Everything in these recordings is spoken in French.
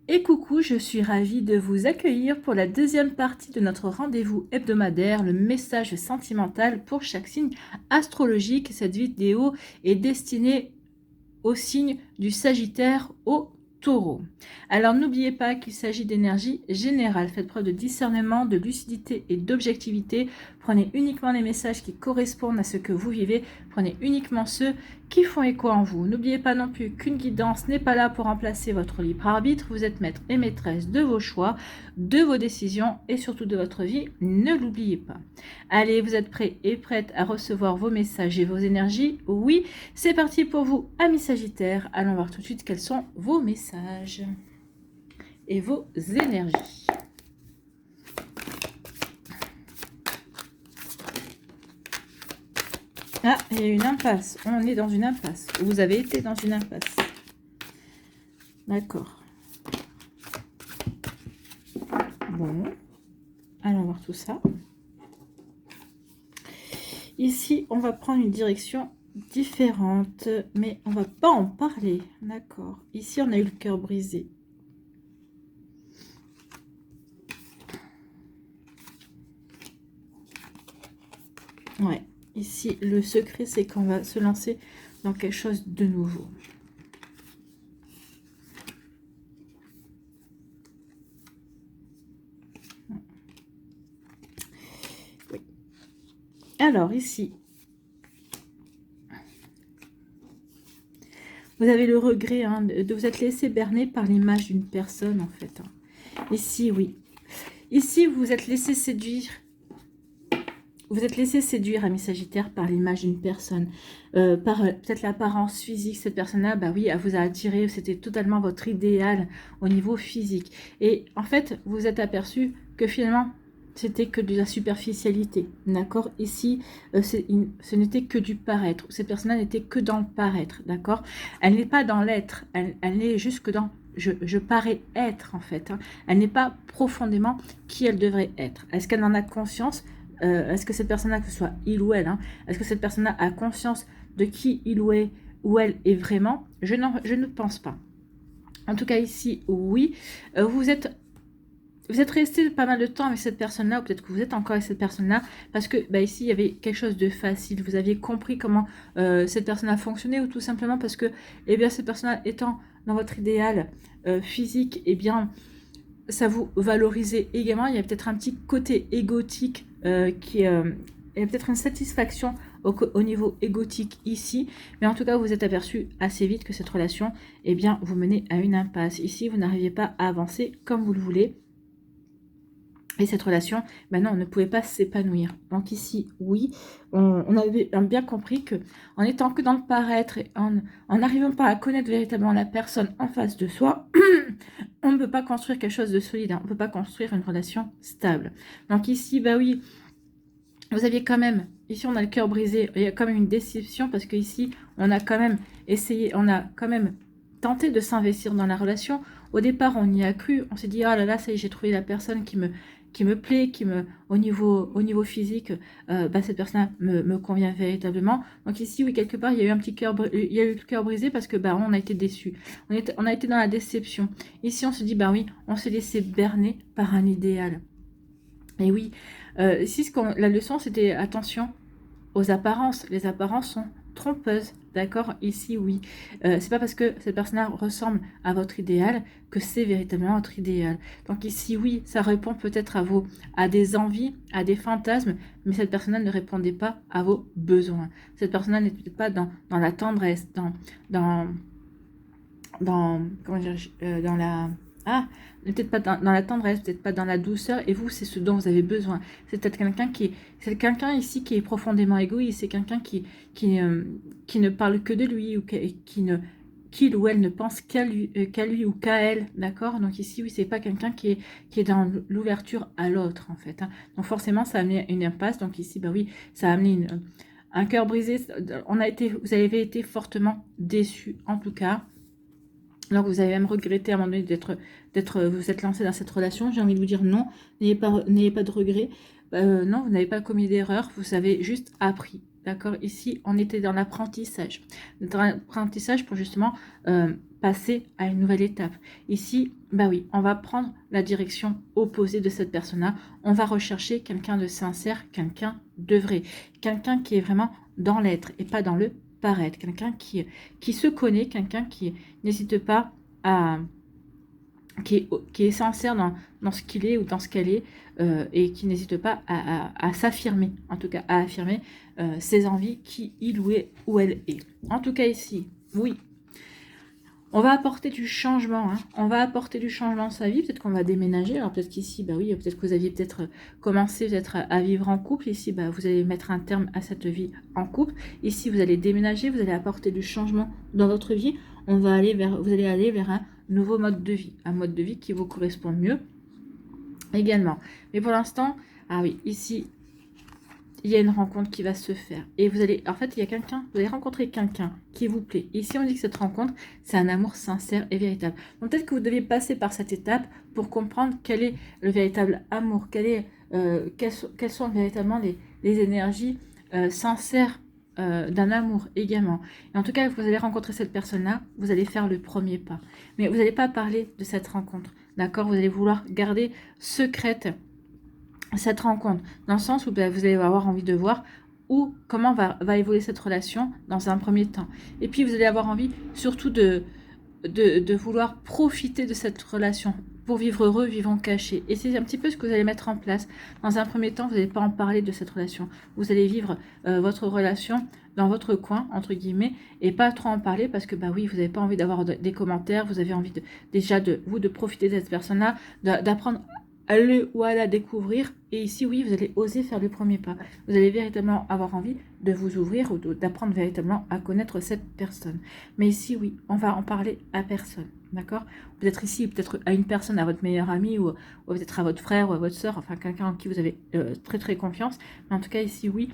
Et coucou, je suis ravie de vous accueillir pour la deuxième partie de notre rendez-vous hebdomadaire, le message sentimental pour chaque signe astrologique. Cette vidéo est destinée au signe du Sagittaire au Taureau. Alors n'oubliez pas qu'il s'agit d'énergie générale. Faites preuve de discernement, de lucidité et d'objectivité. Prenez uniquement les messages qui correspondent à ce que vous vivez. Prenez uniquement ceux qui font écho en vous. N'oubliez pas non plus qu'une guidance n'est pas là pour remplacer votre libre arbitre. Vous êtes maître et maîtresse de vos choix, de vos décisions et surtout de votre vie. Ne l'oubliez pas. Allez, vous êtes prêts et prêtes à recevoir vos messages et vos énergies? Oui, c'est parti pour vous, amis Sagittaires. Allons voir tout de suite quels sont vos messages et vos énergies. Ah, il y a une impasse. On est dans une impasse. Vous avez été dans une impasse. D'accord. Bon. Allons voir tout ça. Ici, on va prendre une direction différente, mais on va pas en parler. D'accord. Ici, on a eu le cœur brisé. Ouais. Ici, le secret, c'est qu'on va se lancer dans quelque chose de nouveau. Oui. Alors, ici, vous avez le regret de vous être laissé berner par l'image d'une personne, en fait. Ici, oui. Ici, vous vous êtes laissé séduire. Vous êtes laissé séduire, amis Sagittaire, par l'image d'une personne, par peut-être l'apparence physique. Cette personne-là, bah oui, elle vous a attiré, c'était totalement votre idéal au niveau physique. Et en fait, vous vous êtes aperçu que finalement, c'était que de la superficialité, d'accord? Ici, ce n'était que du paraître. Cette personne-là n'était que dans le paraître, d'accord? Elle n'est pas dans l'être, elle n'est juste que dans... Je parais être, en fait. Hein. Elle n'est pas profondément qui elle devrait être. Est-ce qu'elle en a conscience? Est-ce que cette personne-là, que ce soit il ou elle, hein, est-ce que cette personne-là a conscience de qui il ou elle est vraiment? Je ne pense pas. En tout cas, ici, oui. Vous êtes resté pas mal de temps avec cette personne-là, ou peut-être que vous êtes encore avec cette personne-là, parce que bah, ici, il y avait quelque chose de facile. Vous aviez compris comment cette personne-là fonctionnait, ou tout simplement parce que eh bien, cette personne-là étant dans votre idéal physique, eh bien, ça vous valorisait également. Il y a peut-être un petit côté égotique il y a peut-être une satisfaction au niveau égotique ici, mais en tout cas vous vous êtes aperçu assez vite que cette relation, eh bien, vous menez à une impasse. Ici, vous n'arriviez pas à avancer comme vous le voulez. Et cette relation, maintenant, on ne pouvait pas s'épanouir. Donc ici, oui, on avait bien compris que en étant que dans le paraître et en n'arrivant pas à connaître véritablement la personne en face de soi, on ne peut pas construire quelque chose de solide. Hein. On ne peut pas construire une relation stable. Donc ici, bah oui, vous aviez quand même, ici on a le cœur brisé, il y a quand même une déception parce qu'ici, on a quand même essayé, on a quand même tenté de s'investir dans la relation. Au départ, on y a cru, on s'est dit, ah là là, ça y est, j'ai trouvé la personne qui me plaît, au niveau physique, bah, cette personne me convient véritablement. Donc ici, oui, quelque part, il y a eu un petit cœur, il y a eu le cœur brisé parce que bah, on a été déçus. On a été dans la déception. Ici, on se dit, bah oui, on s'est laissé berner par un idéal. Et oui, ici, la leçon, c'était attention aux apparences. Les apparences sont trompeuses, d'accord? Ici, oui. C'est pas parce que cette personne-là ressemble à votre idéal que c'est véritablement votre idéal. Donc ici, oui, ça répond peut-être à des envies, à des fantasmes, mais cette personne-là ne répondait pas à vos besoins. Cette personne-là n'était pas dans la tendresse, dans comment dire, dans la... Ah, peut-être pas dans la tendresse, peut-être pas dans la douceur, et vous, c'est ce dont vous avez besoin. C'est peut-être c'est quelqu'un ici qui est profondément égoïste, c'est quelqu'un qui ne parle que de lui, ou qu'il ou elle ne pense qu'à lui ou qu'à elle, d'accord? Donc ici, oui, c'est pas quelqu'un qui est dans l'ouverture à l'autre, en fait. Hein. Donc forcément, ça a amené une impasse, donc ici, bah oui, ça a amené un cœur brisé. Vous avez été fortement déçus, en tout cas. Donc vous avez même regretté à un moment donné vous êtes lancé dans cette relation. J'ai envie de vous dire non, n'ayez pas de regret. Non, vous n'avez pas commis d'erreur, vous avez juste appris. D'accord? Ici, on était dans l'apprentissage. Dans l'apprentissage pour justement passer à une nouvelle étape. Ici, bah oui, on va prendre la direction opposée de cette personne-là. On va rechercher quelqu'un de sincère, quelqu'un de vrai, quelqu'un qui est vraiment dans l'être et pas dans le paraître, quelqu'un qui se connaît, quelqu'un qui n'hésite pas à... Qui est sincère dans ce qu'il est ou dans ce qu'elle est, et qui n'hésite pas à s'affirmer, en tout cas à affirmer ses envies, qui il ou elle est. En tout cas ici, oui, on va apporter du changement, hein. On va apporter du changement dans sa vie, peut-être qu'on va déménager, alors peut-être qu'ici, bah oui, peut-être que vous aviez peut-être commencé peut-être à vivre en couple, ici, bah, vous allez mettre un terme à cette vie en couple, ici, vous allez déménager, vous allez apporter du changement dans votre vie, vous allez aller vers un nouveau mode de vie, un mode de vie qui vous correspond mieux également. Mais pour l'instant, ah oui, ici, il y a une rencontre qui va se faire. Et vous allez, en fait, il y a quelqu'un, vous allez rencontrer quelqu'un qui vous plaît. Ici, on dit que cette rencontre, c'est un amour sincère et véritable. Donc peut-être que vous devez passer par cette étape pour comprendre quel est le véritable amour, quelles sont véritablement les énergies sincères d'un amour également. Et en tout cas, vous allez rencontrer cette personne-là, vous allez faire le premier pas. Mais vous n'allez pas parler de cette rencontre, d'accord? Vous allez vouloir garder secrète cette rencontre, dans le sens où vous allez avoir envie de voir comment va évoluer cette relation dans un premier temps. Et puis, vous allez avoir envie surtout de vouloir profiter de cette relation. Pour vivre heureux, vivons cachés. Et c'est un petit peu ce que vous allez mettre en place. Dans un premier temps, vous n'allez pas en parler de cette relation. Vous allez vivre votre relation dans votre coin, entre guillemets, et pas trop en parler parce que, bah oui, vous n'avez pas envie d'avoir des commentaires, vous avez envie de profiter de cette personne-là, d'apprendre à le ou à la découvrir. Et ici, oui, vous allez oser faire le premier pas. Vous allez véritablement avoir envie de vous ouvrir ou d'apprendre véritablement à connaître cette personne. Mais ici, oui, on va en parler à personne. D'accord? Peut-être ici, peut-être à une personne, à votre meilleur ami ou peut-être à votre frère ou à votre soeur, enfin quelqu'un en qui vous avez très très confiance. Mais en tout cas, ici, oui,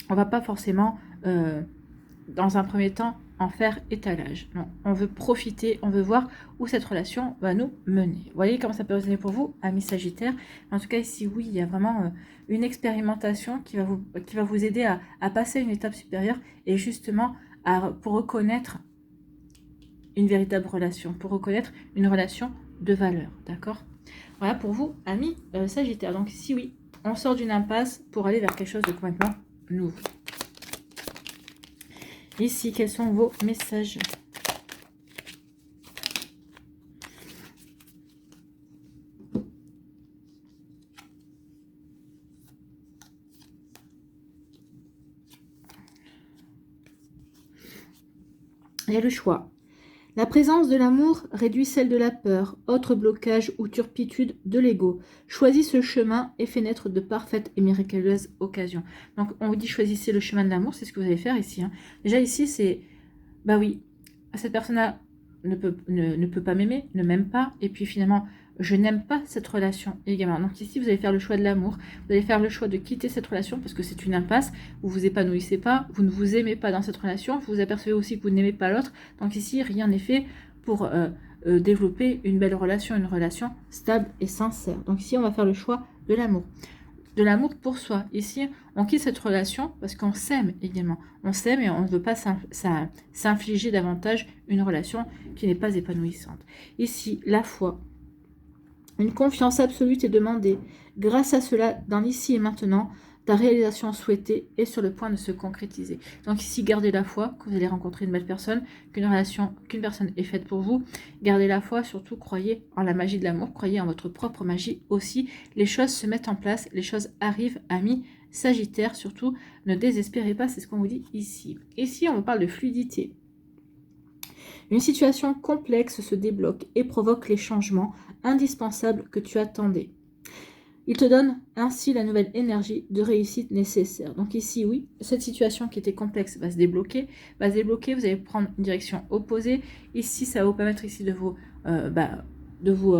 on va pas forcément, dans un premier temps, en faire étalage. Non, on veut profiter, on veut voir où cette relation va nous mener. Vous voyez comment ça peut résonner pour vous, amis Sagittaire. En tout cas, ici, oui, il y a vraiment une expérimentation qui va vous aider à passer à une étape supérieure et justement pour reconnaître une véritable relation, pour reconnaître une relation de valeur, d'accord? Voilà pour vous, amis Sagittaire. Donc ici, oui, on sort d'une impasse pour aller vers quelque chose de complètement nouveau. Ici, quels sont vos messages? Il y a le choix. La présence de l'amour réduit celle de la peur, autre blocage ou turpitude de l'ego. Choisis ce chemin et fais naître de parfaites et miraculeuses occasions. Donc, on vous dit choisissez le chemin de l'amour, c'est ce que vous allez faire ici. Hein. Déjà ici, c'est, bah oui, cette personne-là ne peut pas m'aimer, ne m'aime pas, et puis finalement, je n'aime pas cette relation également. Donc ici, vous allez faire le choix de l'amour, vous allez faire le choix de quitter cette relation parce que c'est une impasse, vous vous épanouissez pas, vous ne vous aimez pas dans cette relation, vous vous apercevez aussi que vous n'aimez pas l'autre. Donc ici, rien n'est fait pour développer une belle relation, une relation stable et sincère. Donc ici, on va faire le choix de l'amour. De l'amour pour soi. Ici, on quitte cette relation parce qu'on s'aime également. On s'aime et on ne veut pas s'infliger davantage une relation qui n'est pas épanouissante. Ici, la foi. Une confiance absolue est demandée. Grâce à cela, dans l'ici et maintenant, ta réalisation souhaitée est sur le point de se concrétiser. Donc ici, gardez la foi que vous allez rencontrer une belle personne, qu'une personne est faite pour vous. Gardez la foi, surtout croyez en la magie de l'amour, croyez en votre propre magie aussi. Les choses se mettent en place, les choses arrivent, amis Sagittaire. Surtout, ne désespérez pas, c'est ce qu'on vous dit ici. Ici, on vous parle de fluidité. Une situation complexe se débloque et provoque les changements indispensables que tu attendais. Il te donne ainsi la nouvelle énergie de réussite nécessaire. Donc ici, oui, cette situation qui était complexe va se débloquer. Vous allez prendre une direction opposée. Ici, ça va vous permettre ici de vous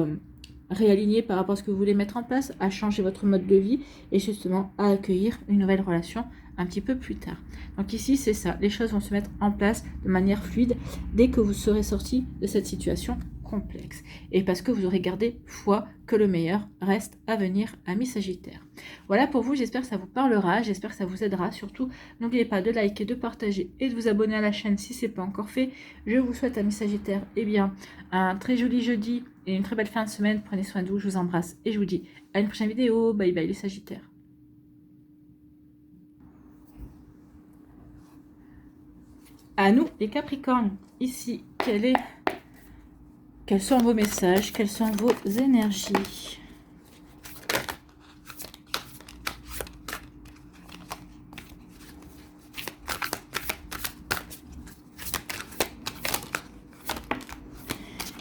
réaligner par rapport à ce que vous voulez mettre en place, à changer votre mode de vie et justement à accueillir une nouvelle relation un petit peu plus tard. Donc ici, c'est ça. Les choses vont se mettre en place de manière fluide dès que vous serez sorti de cette situation complexe. complexe. Et parce que vous aurez gardé foi que le meilleur reste à venir, amis Sagittaire. Voilà pour vous, j'espère que ça vous parlera, j'espère que ça vous aidera. Surtout, n'oubliez pas de liker, de partager et de vous abonner à la chaîne si ce n'est pas encore fait. Je vous souhaite, amis Sagittaire, eh bien, un très joli jeudi et une très belle fin de semaine. Prenez soin de vous, je vous embrasse et je vous dis à une prochaine vidéo. Bye bye les Sagittaires. À nous les Capricornes, ici, quels sont vos messages, quelles sont vos énergies?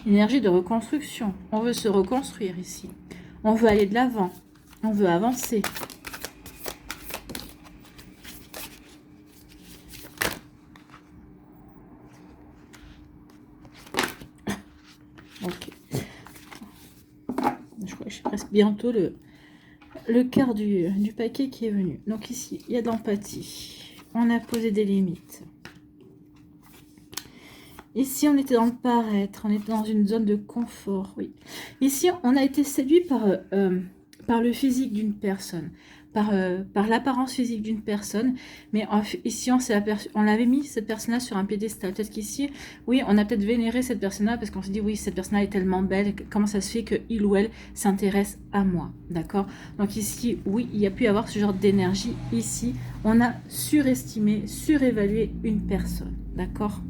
Énergie de reconstruction. On veut se reconstruire ici. On veut aller de l'avant. On veut avancer. Ok. Je crois que je suis presque bientôt le quart du paquet qui est venu. Donc ici, il y a de l'empathie. On a posé des limites. Ici, on était dans le paraître, on était dans une zone de confort, oui. Ici, on a été séduit par le physique d'une personne, par l'apparence physique d'une personne, mais ici, on l'avait mis, cette personne-là, sur un piédestal. Peut-être qu'ici, oui, on a peut-être vénéré cette personne-là, parce qu'on s'est dit, oui, cette personne-là est tellement belle, comment ça se fait qu'il ou elle s'intéresse à moi, d'accord? Donc ici, oui, il y a pu y avoir ce genre d'énergie. Ici, on a surestimé, surévalué une personne, d'accord?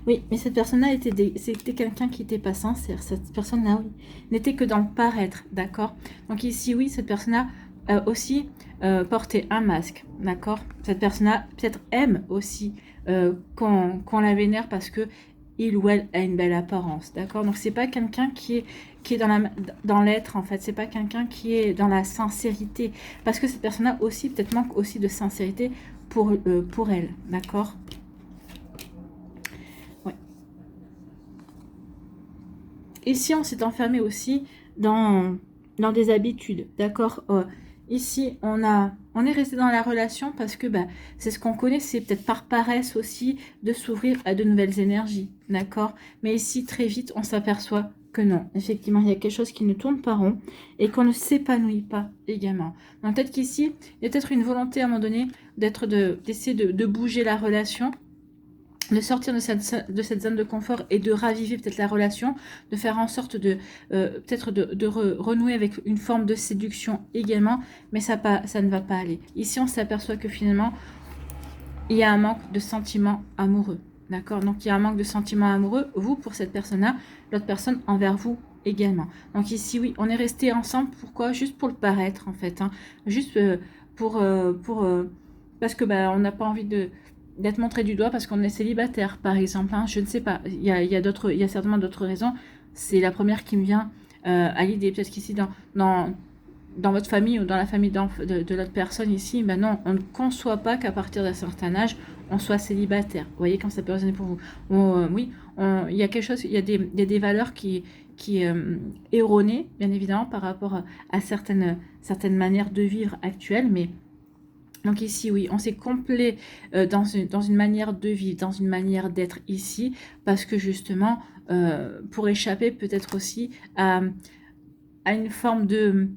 Oui, mais cette personne-là, c'était quelqu'un qui n'était pas sincère. Cette personne-là, oui, n'était que dans le paraître, d'accord? Donc ici, oui, cette personne-là aussi portait un masque, d'accord? Cette personne-là, peut-être aime aussi qu'on la vénère parce que il ou elle a une belle apparence, d'accord? Donc c'est pas quelqu'un qui est dans l'être, en fait. C'est pas quelqu'un qui est dans la sincérité. Parce que cette personne-là aussi, peut-être manque aussi de sincérité pour elle, d'accord? Ici, on s'est enfermé aussi dans des habitudes, d'accord? Ici, on est resté dans la relation parce que c'est ce qu'on connaît, c'est peut-être par paresse aussi de s'ouvrir à de nouvelles énergies, d'accord? Mais ici, très vite, on s'aperçoit que non. Effectivement, il y a quelque chose qui ne tourne pas rond et qu'on ne s'épanouit pas également. Donc peut-être qu'ici, il y a peut-être une volonté à un moment donné d'essayer de bouger la relation, de sortir de cette zone de confort et de raviver peut-être la relation, de faire en sorte de peut-être de renouer avec une forme de séduction également, mais ça ne va pas aller. Ici, on s'aperçoit que finalement, il y a un manque de sentiments amoureux, d'accord? Donc, il y a un manque de sentiments amoureux, vous pour cette personne-là, l'autre personne envers vous également. Donc ici, oui, on est resté ensemble, pourquoi? Juste pour le paraître, en fait, hein. Juste parce que on n'a pas envie d'être montré du doigt parce qu'on est célibataire, par exemple, hein. Je ne sais pas, il y a certainement d'autres raisons. C'est la première qui me vient à l'idée. Peut-être qu'ici, dans votre famille ou dans la famille de l'autre personne ici, non, on ne conçoit pas qu'à partir d'un certain âge, on soit célibataire. Vous voyez quand ça peut résonner pour vous. Oui, il y a quelque chose, il y a des valeurs qui erronées, bien évidemment, par rapport à certaines manières de vivre actuelles, mais donc ici, oui, on s'est complet dans une manière de vivre, dans une manière d'être ici, parce que justement, pour échapper peut-être aussi à une forme de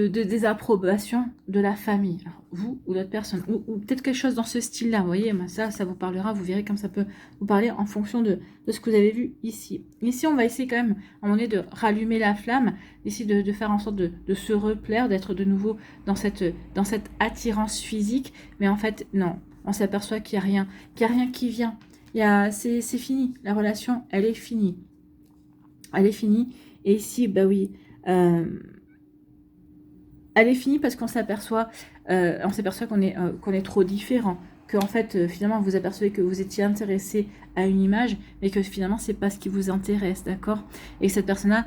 désapprobation de la famille. Alors, vous ou d'autres personnes, ou peut-être quelque chose dans ce style-là, vous voyez, ça vous parlera, vous verrez comme ça peut vous parler en fonction de ce que vous avez vu ici. Ici, on va essayer quand même, à un moment donné, de rallumer la flamme, d'essayer de faire en sorte de se replaire, d'être de nouveau dans cette attirance physique, mais en fait, non, on s'aperçoit qu'il n'y a rien qui vient. C'est fini, la relation, elle est finie. Elle est finie, et ici, oui, elle est finie parce qu'on s'aperçoit qu'on est trop différent, que en fait, finalement, vous apercevez que vous étiez intéressé à une image, mais que finalement, c'est pas ce qui vous intéresse, d'accord? Et que cette personne-là,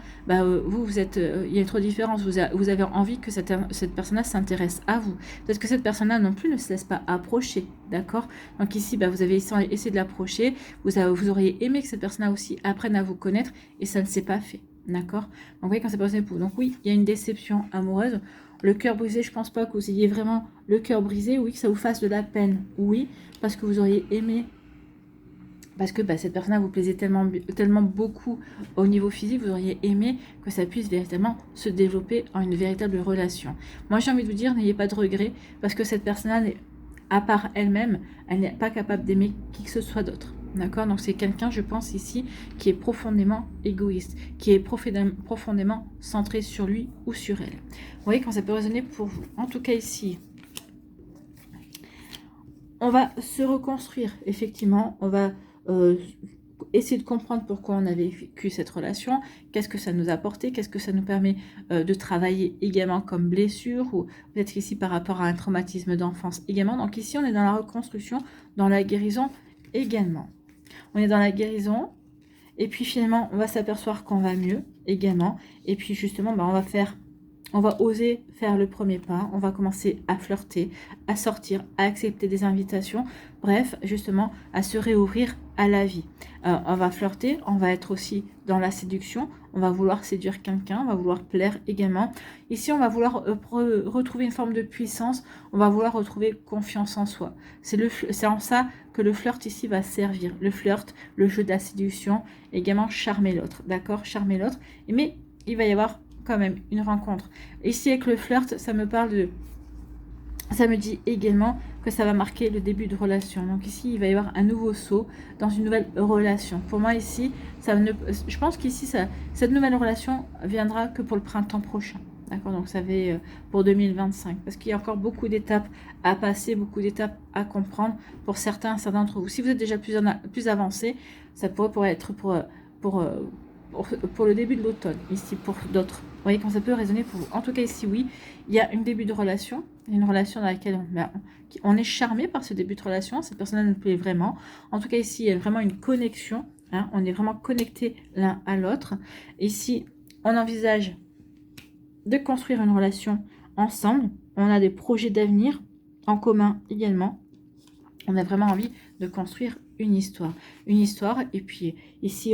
vous êtes, il y a trop de différence, vous avez envie que cette personne-là s'intéresse à vous. Peut-être que cette personne-là non plus ne se laisse pas approcher, d'accord? Donc ici, vous avez essayé de l'approcher, vous auriez aimé que cette personne-là aussi apprenne à vous connaître, et ça ne s'est pas fait, d'accord? Donc vous voyez quand c'est passé pour. Donc oui, il y a une déception amoureuse. Le cœur brisé, je pense pas que vous ayez vraiment le cœur brisé, oui, que ça vous fasse de la peine, oui, parce que vous auriez aimé, parce que cette personne-là vous plaisait tellement, tellement beaucoup au niveau physique, vous auriez aimé que ça puisse véritablement se développer en une véritable relation. Moi, j'ai envie de vous dire, n'ayez pas de regrets, parce que cette personne-là, à part elle-même, elle n'est pas capable d'aimer qui que ce soit d'autre. D'accord? Donc c'est quelqu'un, je pense ici, qui est profondément égoïste, qui est profondément centré sur lui ou sur elle. Vous voyez quand ça peut résonner pour vous. En tout cas ici, on va se reconstruire, effectivement. On va essayer de comprendre pourquoi on avait vécu cette relation, qu'est-ce que ça nous a apporté, qu'est-ce que ça nous permet de travailler également comme blessure, ou peut-être ici par rapport à un traumatisme d'enfance également. Donc ici, on est dans la reconstruction, dans la guérison également. On est dans la guérison, et puis finalement, on va s'apercevoir qu'on va mieux également. Et puis justement, on va oser faire le premier pas. On va commencer à flirter, à sortir, à accepter des invitations. Bref, justement, à se réouvrir à la vie. On va flirter, on va être aussi dans la séduction. On va vouloir séduire quelqu'un, on va vouloir plaire également. Ici, on va vouloir retrouver une forme de puissance. On va vouloir retrouver confiance en soi. C'est en ça que le flirt ici va servir. Le flirt, le jeu de la séduction, également charmer l'autre. D'accord? Charmer l'autre. Mais il va y avoir quand même une rencontre. Ici, avec le flirt, ça me dit également que ça va marquer le début de relation. Donc ici, il va y avoir un nouveau saut dans une nouvelle relation. Pour moi, ici, je pense qu'ici, cette nouvelle relation viendra que pour le printemps prochain. D'accord? Donc ça va pour 2025. Parce qu'il y a encore beaucoup d'étapes à passer, beaucoup d'étapes à comprendre pour certains d'entre vous. Si vous êtes déjà plus avancé, ça pourrait être pour le début de l'automne, ici pour d'autres. Vous voyez quand ça peut résonner pour vous. En tout cas ici, oui, il y a un début de relation, une relation dans laquelle on est charmé par ce début de relation, cette personne nous plaît vraiment. En tout cas ici, il y a vraiment une connexion, hein, on est vraiment connectés l'un à l'autre. Ici, on envisage de construire une relation ensemble, on a des projets d'avenir en commun également. On a vraiment envie de construire une histoire. Et puis ici,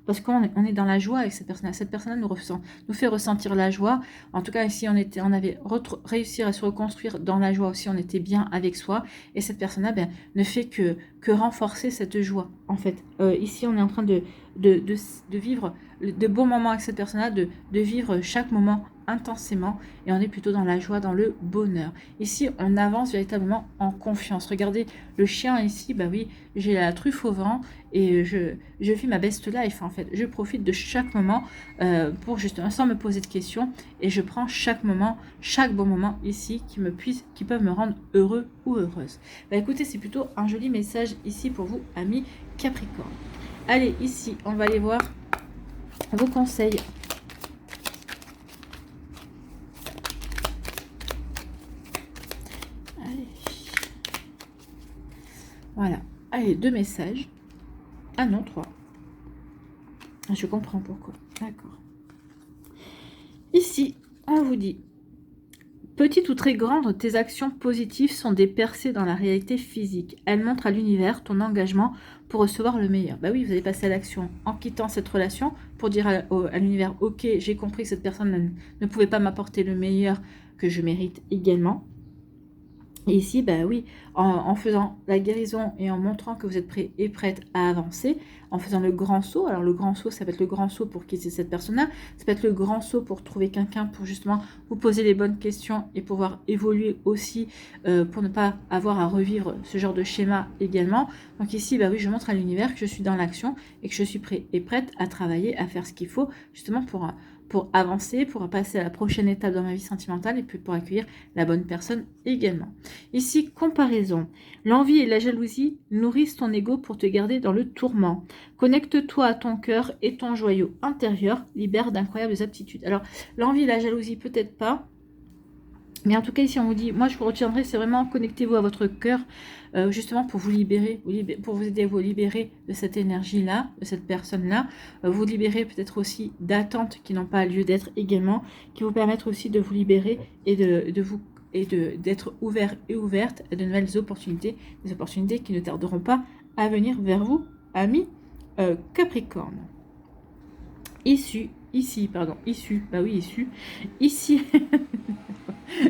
parce qu'on est dans la joie avec cette personne-là. Cette personne-là nous fait ressentir la joie. En tout cas, ici, on avait réussi à se reconstruire dans la joie aussi. On était bien avec soi. Et cette personne-là ne fait que renforcer cette joie, en fait. Ici, on est en train de vivre de bons moments avec cette personne-là, de vivre chaque moment intensément, et on est plutôt dans la joie, dans le bonheur. Ici, on avance véritablement en confiance. Regardez le chien ici, oui, j'ai la truffe au vent et je vis ma best life en fait. Je profite de chaque moment pour justement, sans me poser de questions, et je prends chaque moment, chaque bon moment ici qui peuvent me rendre heureux ou heureuse. Écoutez, c'est plutôt un joli message ici pour vous, amis Capricorne. Allez, ici, on va aller voir vos conseils. Voilà. Allez, 2 messages. Ah non, 3. Je comprends pourquoi. D'accord. Ici, on vous dit, petite ou très grande, tes actions positives sont des percées dans la réalité physique. Elles montrent à l'univers ton engagement pour recevoir le meilleur. Oui, vous allez passer à l'action en quittant cette relation pour dire à l'univers, ok, j'ai compris que cette personne ne pouvait pas m'apporter le meilleur que je mérite également. Et ici, oui, en faisant la guérison et en montrant que vous êtes prêt et prête à avancer, en faisant le grand saut. Alors le grand saut, ça peut être le grand saut pour quitter cette personne-là, ça peut être le grand saut pour trouver quelqu'un pour justement vous poser les bonnes questions et pouvoir évoluer aussi pour ne pas avoir à revivre ce genre de schéma également. Donc ici, oui, je montre à l'univers que je suis dans l'action et que je suis prêt et prête à travailler, à faire ce qu'il faut justement pour avancer, pour passer à la prochaine étape dans ma vie sentimentale et puis pour accueillir la bonne personne également. Ici, comparaison. L'envie et la jalousie nourrissent ton ego pour te garder dans le tourment. Connecte-toi à ton cœur et ton joyau intérieur libère d'incroyables aptitudes. Alors, l'envie et la jalousie, peut-être pas. Mais en tout cas, ici, on vous dit, moi, je vous retiendrai, c'est vraiment connectez-vous à votre cœur, justement pour vous libérer, pour vous aider à vous libérer de cette énergie-là, de cette personne-là, vous libérer peut-être aussi d'attentes qui n'ont pas lieu d'être également, qui vous permettent aussi de vous libérer et d'être ouvert et ouverte à de nouvelles opportunités, des opportunités qui ne tarderont pas à venir vers vous, amis Capricorne. Issu, bah oui, ici,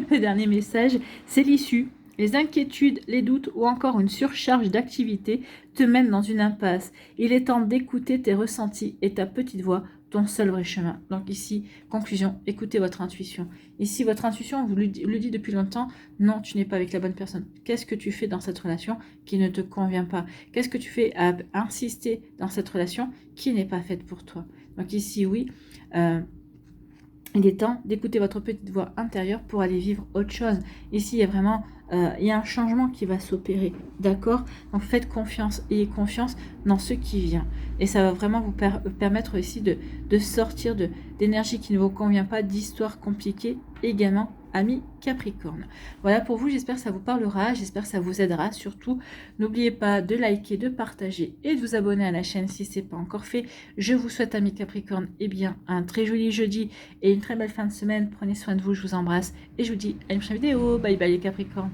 le dernier message, c'est l'issue. Les inquiétudes, les doutes ou encore une surcharge d'activité te mènent dans une impasse. Il est temps d'écouter tes ressentis et ta petite voix, ton seul vrai chemin. Donc ici, conclusion, écoutez votre intuition. Ici, votre intuition vous le dit depuis longtemps, non, tu n'es pas avec la bonne personne. Qu'est-ce que tu fais dans cette relation qui ne te convient pas? Qu'est-ce que tu fais à insister dans cette relation qui n'est pas faite pour toi? Donc ici, oui, il est temps d'écouter votre petite voix intérieure pour aller vivre autre chose. Ici, il y a vraiment il y a un changement qui va s'opérer, d'accord? Donc faites confiance, ayez confiance dans ce qui vient. Et ça va vraiment vous permettre aussi de sortir d'énergie qui ne vous convient pas, d'histoires compliquées également, amis Capricorne. Voilà pour vous, j'espère que ça vous parlera, j'espère que ça vous aidera. Surtout, n'oubliez pas de liker, de partager et de vous abonner à la chaîne si ce n'est pas encore fait. Je vous souhaite, amis Capricorne, eh bien, un très joli jeudi et une très belle fin de semaine. Prenez soin de vous, je vous embrasse et je vous dis à une prochaine vidéo. Bye bye les Capricornes.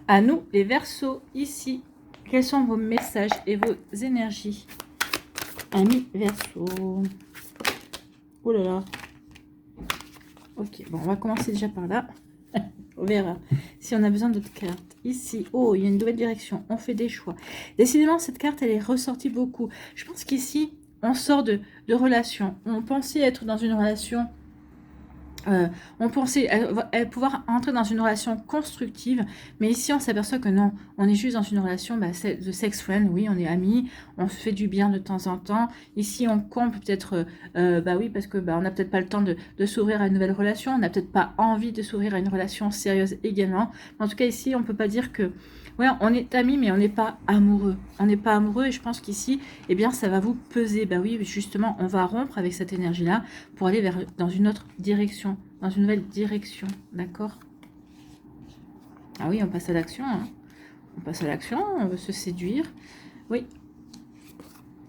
À nous les Verseaux, ici, quels sont vos messages et vos énergies, amis Verseaux? Oh là là. Ok, bon, on va commencer déjà par là. On verra si on a besoin d'autres cartes. Ici, oh, il y a une nouvelle direction. On fait des choix. Décidément, cette carte, elle est ressortie beaucoup. Je pense qu'ici, on sort de relations. On pensait être dans une relation... on pensait pouvoir entrer dans une relation constructive, mais ici on s'aperçoit que non, on est juste dans une relation de sex friend, oui, on est amis, on se fait du bien de temps en temps. Ici on compte peut-être, bah oui, parce que on n'a peut-être pas le temps de s'ouvrir à une nouvelle relation, on n'a peut-être pas envie de s'ouvrir à une relation sérieuse également. Mais en tout cas ici on peut pas dire que ouais, on est amis, mais on n'est pas amoureux. On n'est pas amoureux et je pense qu'ici, eh bien, ça va vous peser. Bah oui, justement, on va rompre avec cette énergie-là pour aller dans une autre direction, dans une nouvelle direction. D'accord? Ah oui, on passe à l'action. Hein. On passe à l'action, on veut se séduire. Oui.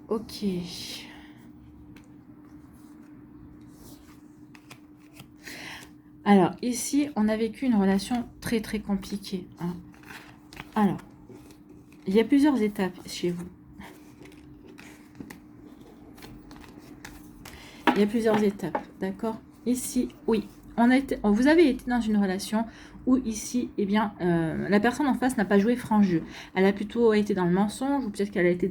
Ok. Alors, ici, on a vécu une relation très, très compliquée. Hein. Alors, il y a plusieurs étapes chez vous. Il y a plusieurs étapes, d'accord? Ici, oui, vous avez été dans une relation où ici, eh bien, la personne en face n'a pas joué franc jeu. Elle a plutôt été dans le mensonge, ou peut-être qu'elle a été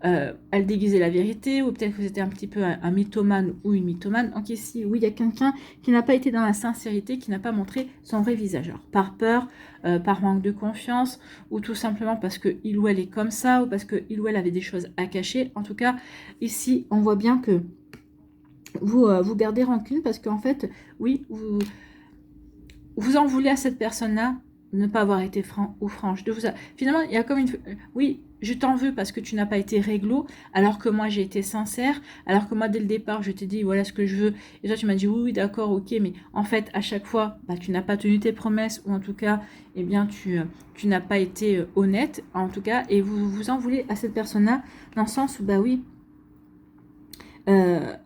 elle déguisait la vérité, ou peut-être que vous étiez un petit peu un mythomane ou une mythomane. Donc ici, oui, il y a quelqu'un qui n'a pas été dans la sincérité, qui n'a pas montré son vrai visage. Alors, par peur, par manque de confiance, ou tout simplement parce qu'il ou elle est comme ça, ou parce qu'il ou elle avait des choses à cacher. En tout cas, ici, on voit bien que vous gardez rancune parce qu'en fait, oui, vous en voulez à cette personne-là de ne pas avoir été franc ou franche. Finalement, il y a comme une... Oui, je t'en veux parce que tu n'as pas été réglo, alors que moi, j'ai été sincère, alors que moi, dès le départ, je t'ai dit, voilà ce que je veux. Et toi, tu m'as dit, oui, oui, d'accord, ok, mais en fait, à chaque fois, bah, tu n'as pas tenu tes promesses, ou en tout cas, eh bien, tu n'as pas été honnête, en tout cas, et vous en voulez à cette personne-là, dans le sens où, bah oui,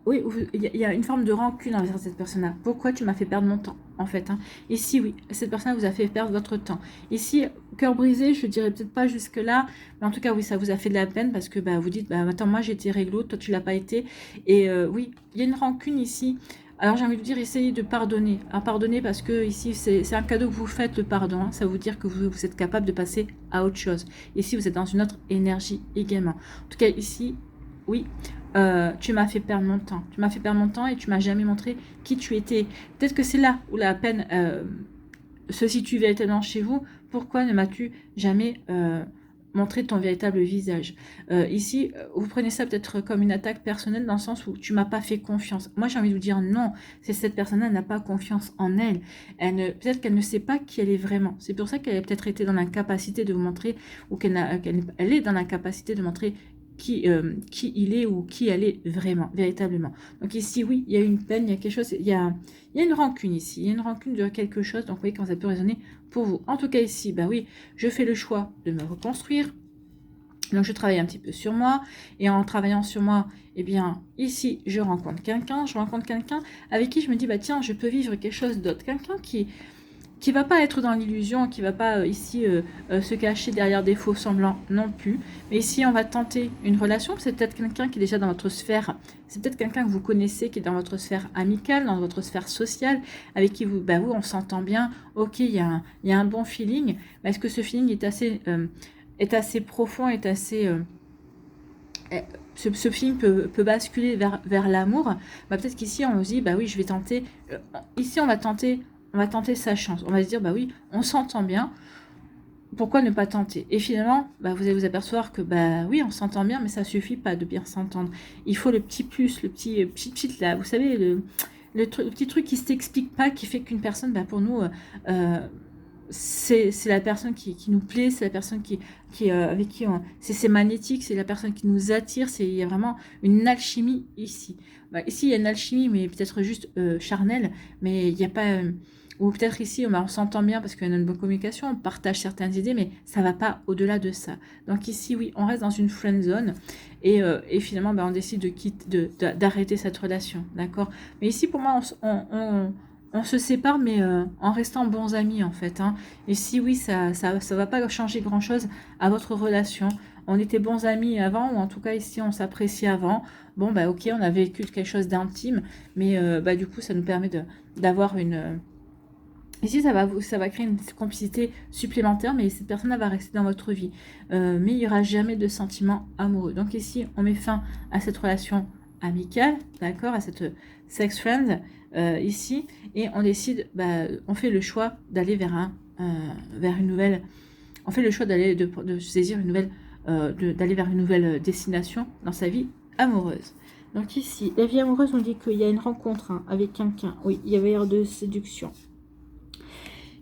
oui, il y a une forme de rancune envers cette personne-là. Pourquoi tu m'as fait perdre mon temps, en fait, hein. Ici, oui, cette personne vous a fait perdre votre temps. Ici, cœur brisé, je dirais peut-être pas jusque-là, mais en tout cas, oui, ça vous a fait de la peine parce que vous dites, attends, moi, j'ai été réglo, toi, tu l'as pas été. Et oui, il y a une rancune ici. Alors, j'ai envie de dire, essayez de pardonner. Alors, pardonner parce que ici, c'est un cadeau que vous faites, le pardon. Hein. Ça veut dire que vous êtes capable de passer à autre chose. Ici, vous êtes dans une autre énergie également. En tout cas, ici, oui, tu m'as fait perdre mon temps. Tu m'as fait perdre mon temps et tu m'as jamais montré qui tu étais. Peut-être que c'est là où la peine se situe véritablement chez vous. Pourquoi ne m'as-tu jamais montré ton véritable visage? Ici, vous prenez ça peut-être comme une attaque personnelle dans le sens où tu m'as pas fait confiance. Moi, j'ai envie de vous dire non. C'est cette personne-là n'a pas confiance en elle. Peut-être qu'elle ne sait pas qui elle est vraiment. C'est pour ça qu'elle a peut-être été dans l'incapacité de vous montrer ou qu'elle est dans l'incapacité de montrer qui il est ou qui elle est vraiment, véritablement. Donc ici, oui, il y a une peine, il y a quelque chose, il y a une rancune ici, il y a une rancune de quelque chose, donc vous voyez quand ça peut résonner pour vous. En tout cas ici, bah oui, je fais le choix de me reconstruire, donc je travaille un petit peu sur moi, et en travaillant sur moi, eh bien ici, je rencontre quelqu'un avec qui je me dis, bah tiens, je peux vivre quelque chose d'autre, quelqu'un qui va pas être dans l'illusion, qui va pas ici se cacher derrière des faux semblants non plus. Mais ici, on va tenter une relation. C'est peut-être quelqu'un qui est déjà dans votre sphère. C'est peut-être quelqu'un que vous connaissez, qui est dans votre sphère amicale, dans votre sphère sociale, avec qui vous, bah, vous on s'entend bien. Ok, il y a un bon feeling. Mais est-ce que ce feeling est assez profond, est assez... ce feeling peut basculer vers l'amour. Bah, peut-être qu'ici, on se dit, bah oui, je vais tenter... ici, on va tenter sa chance. On va se dire, bah oui, on s'entend bien. Pourquoi ne pas tenter? Et finalement, bah, vous allez vous apercevoir que, bah oui, on s'entend bien, mais ça suffit pas de bien s'entendre. Il faut le petit plus, le petit là. Vous savez, le petit truc qui s'explique pas, qui fait qu'une personne, bah, pour nous, c'est la personne qui nous plaît, c'est la personne avec qui c'est magnétique, c'est la personne qui nous attire, il y a vraiment une alchimie ici. Bah, ici, il y a une alchimie, mais peut-être juste charnelle, mais il n'y a pas... ou peut-être ici, on s'entend bien parce qu'on a une bonne communication, on partage certaines idées, mais ça ne va pas au-delà de ça. Donc ici, oui, on reste dans une friend zone et finalement, bah, on décide d'arrêter cette relation, d'accord? Mais ici, pour moi, on se sépare, mais en restant bons amis, en fait. Hein. Et si oui, ça va pas changer grand-chose à votre relation. On était bons amis avant, ou en tout cas, ici, on s'appréciait avant. Bon, bah ok, on a vécu quelque chose d'intime, mais bah, du coup, ça nous permet d'avoir une... Ici, ça va créer une complicité supplémentaire, mais cette personne va rester dans votre vie. Mais il n'y aura jamais de sentiments amoureux. Donc ici, on met fin à cette relation amicale, d'accord, à cette sex friend, ici, et on décide, bah, on fait le choix d'aller vers une nouvelle, on fait le choix de saisir une nouvelle, d'aller vers une nouvelle destination dans sa vie amoureuse. Donc ici, la vie amoureuse, on dit qu'il y a une rencontre avec quelqu'un. Oui, il y avait de séduction.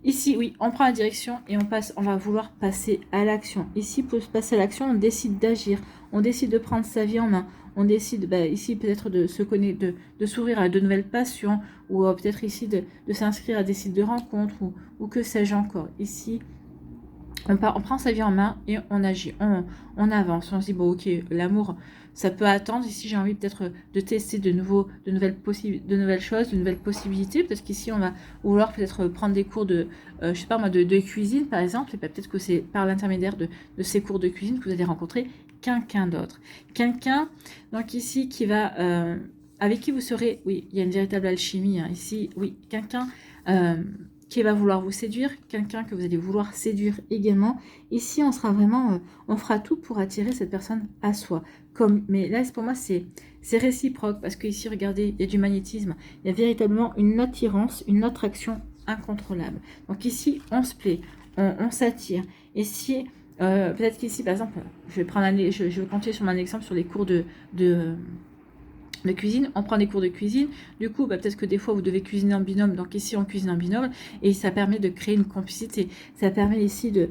Ici, oui, on prend la direction et on va vouloir passer à l'action. Ici, pour passer à l'action, on décide d'agir. On décide de prendre sa vie en main. On décide, bah, ici, peut-être de se connaître, de s'ouvrir à de nouvelles passions, ou peut-être ici de s'inscrire à des sites de rencontres, ou que sais-je encore. Ici, on prend sa vie en main et on agit, on avance, on se dit, bon ok, l'amour, ça peut attendre, ici j'ai envie peut-être de tester de nouvelles choses, de nouvelles possibilités, parce qu'ici on va vouloir peut-être prendre des cours de, je sais pas moi, de cuisine par exemple, et peut-être que c'est par l'intermédiaire de ces cours de cuisine que vous allez rencontrer quelqu'un d'autre. Quelqu'un, donc ici, qui va, avec qui vous serez, oui, il y a une véritable alchimie, hein, ici, oui, quelqu'un... qui va vouloir vous séduire, quelqu'un que vous allez vouloir séduire également. Ici, on sera vraiment, on fera tout pour attirer cette personne à soi. Mais là, pour moi, c'est réciproque, parce que ici, regardez, il y a du magnétisme, il y a véritablement une attirance, une attraction incontrôlable. Donc ici, on se plaît, on s'attire. Ici, peut-être qu'ici, par exemple, je vais continuer sur mon exemple sur les cours de cuisine, on prend des cours de cuisine, du coup bah, peut-être que des fois vous devez cuisiner en binôme, donc ici on cuisine en binôme et ça permet de créer une complicité, ça permet ici de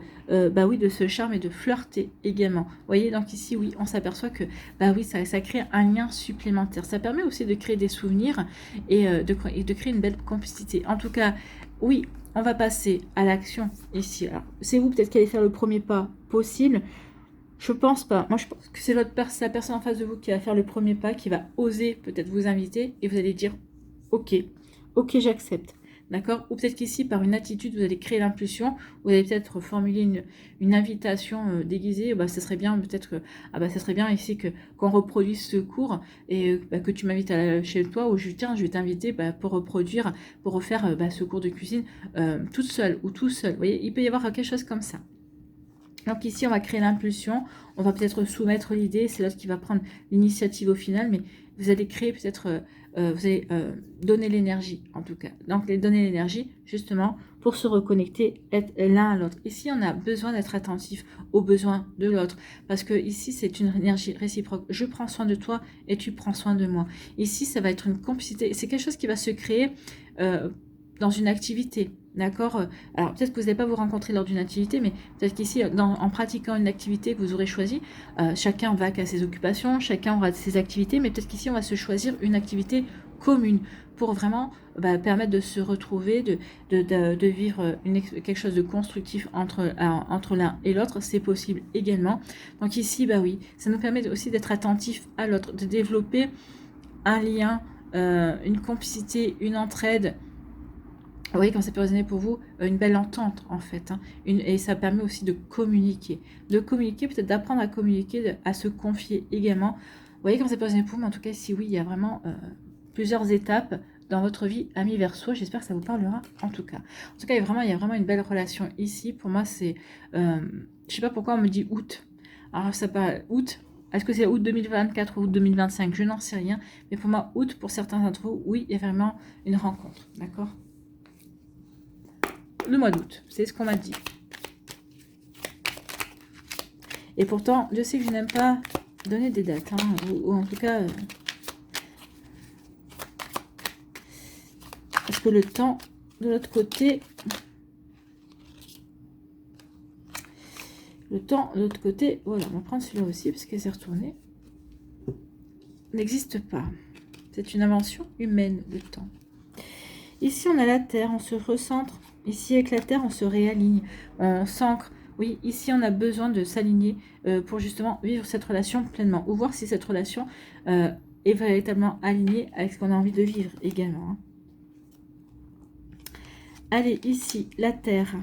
bah oui, de se charmer et de flirter également, vous voyez, donc ici oui, on s'aperçoit que bah oui, ça crée un lien supplémentaire, ça permet aussi de créer des souvenirs et de créer une belle complicité. En tout cas, oui, on va passer à l'action ici. Alors c'est vous peut-être qui allez faire le premier pas possible. Je pense pas. Moi, je pense que c'est la personne en face de vous qui va faire le premier pas, qui va oser peut-être vous inviter et vous allez dire ok, ok, j'accepte. D'accord? Ou peut-être qu'ici, par une attitude, vous allez créer l'impulsion, vous allez peut-être formuler une invitation déguisée. Bah, ça serait bien, peut-être que, ça serait bien ici qu'on reproduise ce cours et que tu m'invites chez toi ou je vais t'inviter pour reproduire, pour refaire ce cours de cuisine toute seule ou tout seul. Vous voyez, il peut y avoir quelque chose comme ça. Donc ici, on va créer l'impulsion, on va peut-être soumettre l'idée, c'est l'autre qui va prendre l'initiative au final, mais vous allez créer peut-être, vous allez donner l'énergie en tout cas. Donc donner l'énergie justement pour se reconnecter, être l'un à l'autre. Ici, on a besoin d'être attentif aux besoins de l'autre, parce que ici, c'est une énergie réciproque. Je prends soin de toi et tu prends soin de moi. Ici, ça va être une complicité, c'est quelque chose qui va se créer dans une activité. D'accord. Alors, peut-être que vous n'allez pas vous rencontrer lors d'une activité, mais peut-être qu'ici, en pratiquant une activité que vous aurez choisie, chacun va qu'à ses occupations, chacun aura ses activités, mais peut-être qu'ici, on va se choisir une activité commune pour vraiment permettre de se retrouver, de vivre quelque chose de constructif entre l'un et l'autre. C'est possible également. Donc ici, oui, ça nous permet aussi d'être attentif à l'autre, de développer un lien, une complicité, une entraide. Vous voyez, quand ça peut résonner pour vous, une belle entente en fait. Hein, et ça permet aussi de communiquer. De communiquer, peut-être d'apprendre à communiquer, à se confier également. Vous voyez, quand ça peut résonner pour vous, mais en tout cas, si oui, il y a vraiment plusieurs étapes dans votre vie, amis Verseau. J'espère que ça vous parlera en tout cas. En tout cas, il y a vraiment une belle relation ici. Pour moi, c'est... je ne sais pas pourquoi on me dit août. Alors, ça paraît août. Est-ce que c'est août 2024 ou août 2025? Je n'en sais rien. Mais pour moi, août, pour certains d'entre vous, oui, il y a vraiment une rencontre. D'accord? Le mois d'août, c'est ce qu'on m'a dit. Et pourtant, je sais que je n'aime pas donner des dates, hein, ou en tout cas... parce que le temps, de l'autre côté... Le temps, de l'autre côté... Voilà, on va prendre celui-là aussi, parce qu'elle s'est retournée. N'existe pas. C'est une invention humaine, le temps. Ici, on a la Terre, on se recentre. Ici, avec la Terre, on se réaligne, on s'ancre. Oui, ici, on a besoin de s'aligner pour justement vivre cette relation pleinement. Ou voir si cette relation est véritablement alignée avec ce qu'on a envie de vivre également. Hein. Allez, ici, la Terre.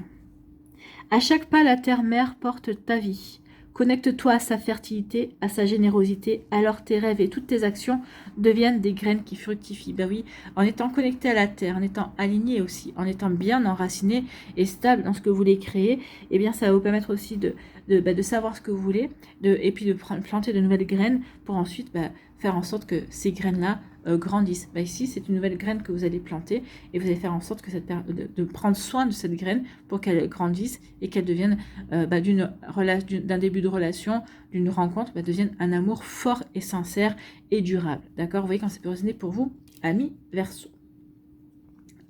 À chaque pas, la Terre-Mère porte ta vie. Connecte-toi à sa fertilité, à sa générosité, alors tes rêves et toutes tes actions deviennent des graines qui fructifient. Ben oui, en étant connecté à la terre, en étant aligné aussi, en étant bien enraciné et stable dans ce que vous voulez créer, eh bien ça va vous permettre aussi de savoir ce que vous voulez et puis de planter de nouvelles graines pour ensuite faire en sorte que ces graines-là grandissent. Ici, c'est une nouvelle graine que vous allez planter et vous allez faire en sorte que de prendre soin de cette graine pour qu'elle grandisse et qu'elle devienne d'un début de relation, d'une rencontre, devienne un amour fort et sincère et durable. D'accord? Vous voyez quand ça peut résonner pour vous, amis Verseau.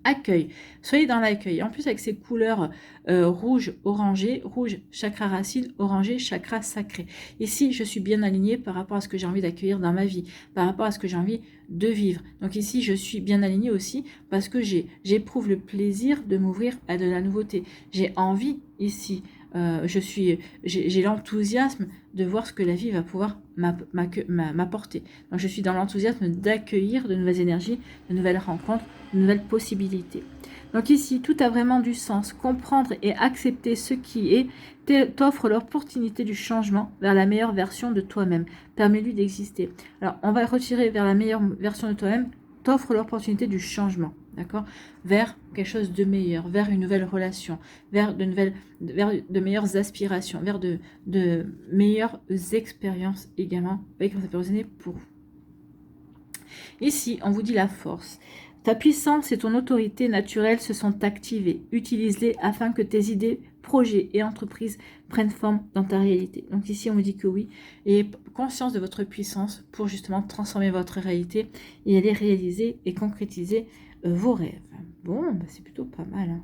Accueil. Soyez dans l'accueil. En plus, avec ces couleurs rouge, orangé, rouge, chakra racine, orangé, chakra sacré. Ici, je suis bien alignée par rapport à ce que j'ai envie d'accueillir dans ma vie, par rapport à ce que j'ai envie de vivre. Donc ici, je suis bien alignée aussi parce que j'éprouve le plaisir de m'ouvrir à de la nouveauté. J'ai envie ici, j'ai l'enthousiasme de voir ce que la vie va pouvoir m'apporter. Donc je suis dans l'enthousiasme d'accueillir de nouvelles énergies, de nouvelles rencontres, de nouvelles possibilités. Donc ici, tout a vraiment du sens. Comprendre et accepter ce qui est t'offre l'opportunité du changement vers la meilleure version de toi-même. Permets-lui d'exister. Alors, on va retirer vers la meilleure version de toi-même, t'offre l'opportunité du changement, d'accord? Vers quelque chose de meilleur, vers une nouvelle relation, vers de meilleures aspirations, vers de meilleures expériences également. Vous voyez comment ça peut résonner pour vous. Ici, on vous dit la force. Ta puissance et ton autorité naturelle se sont activées. Utilise-les afin que tes idées, projets et entreprises prennent forme dans ta réalité. Donc ici, on vous dit que oui. Ayez conscience de votre puissance pour justement transformer votre réalité et aller réaliser et concrétiser vos rêves. Bon, c'est plutôt pas mal. Hein.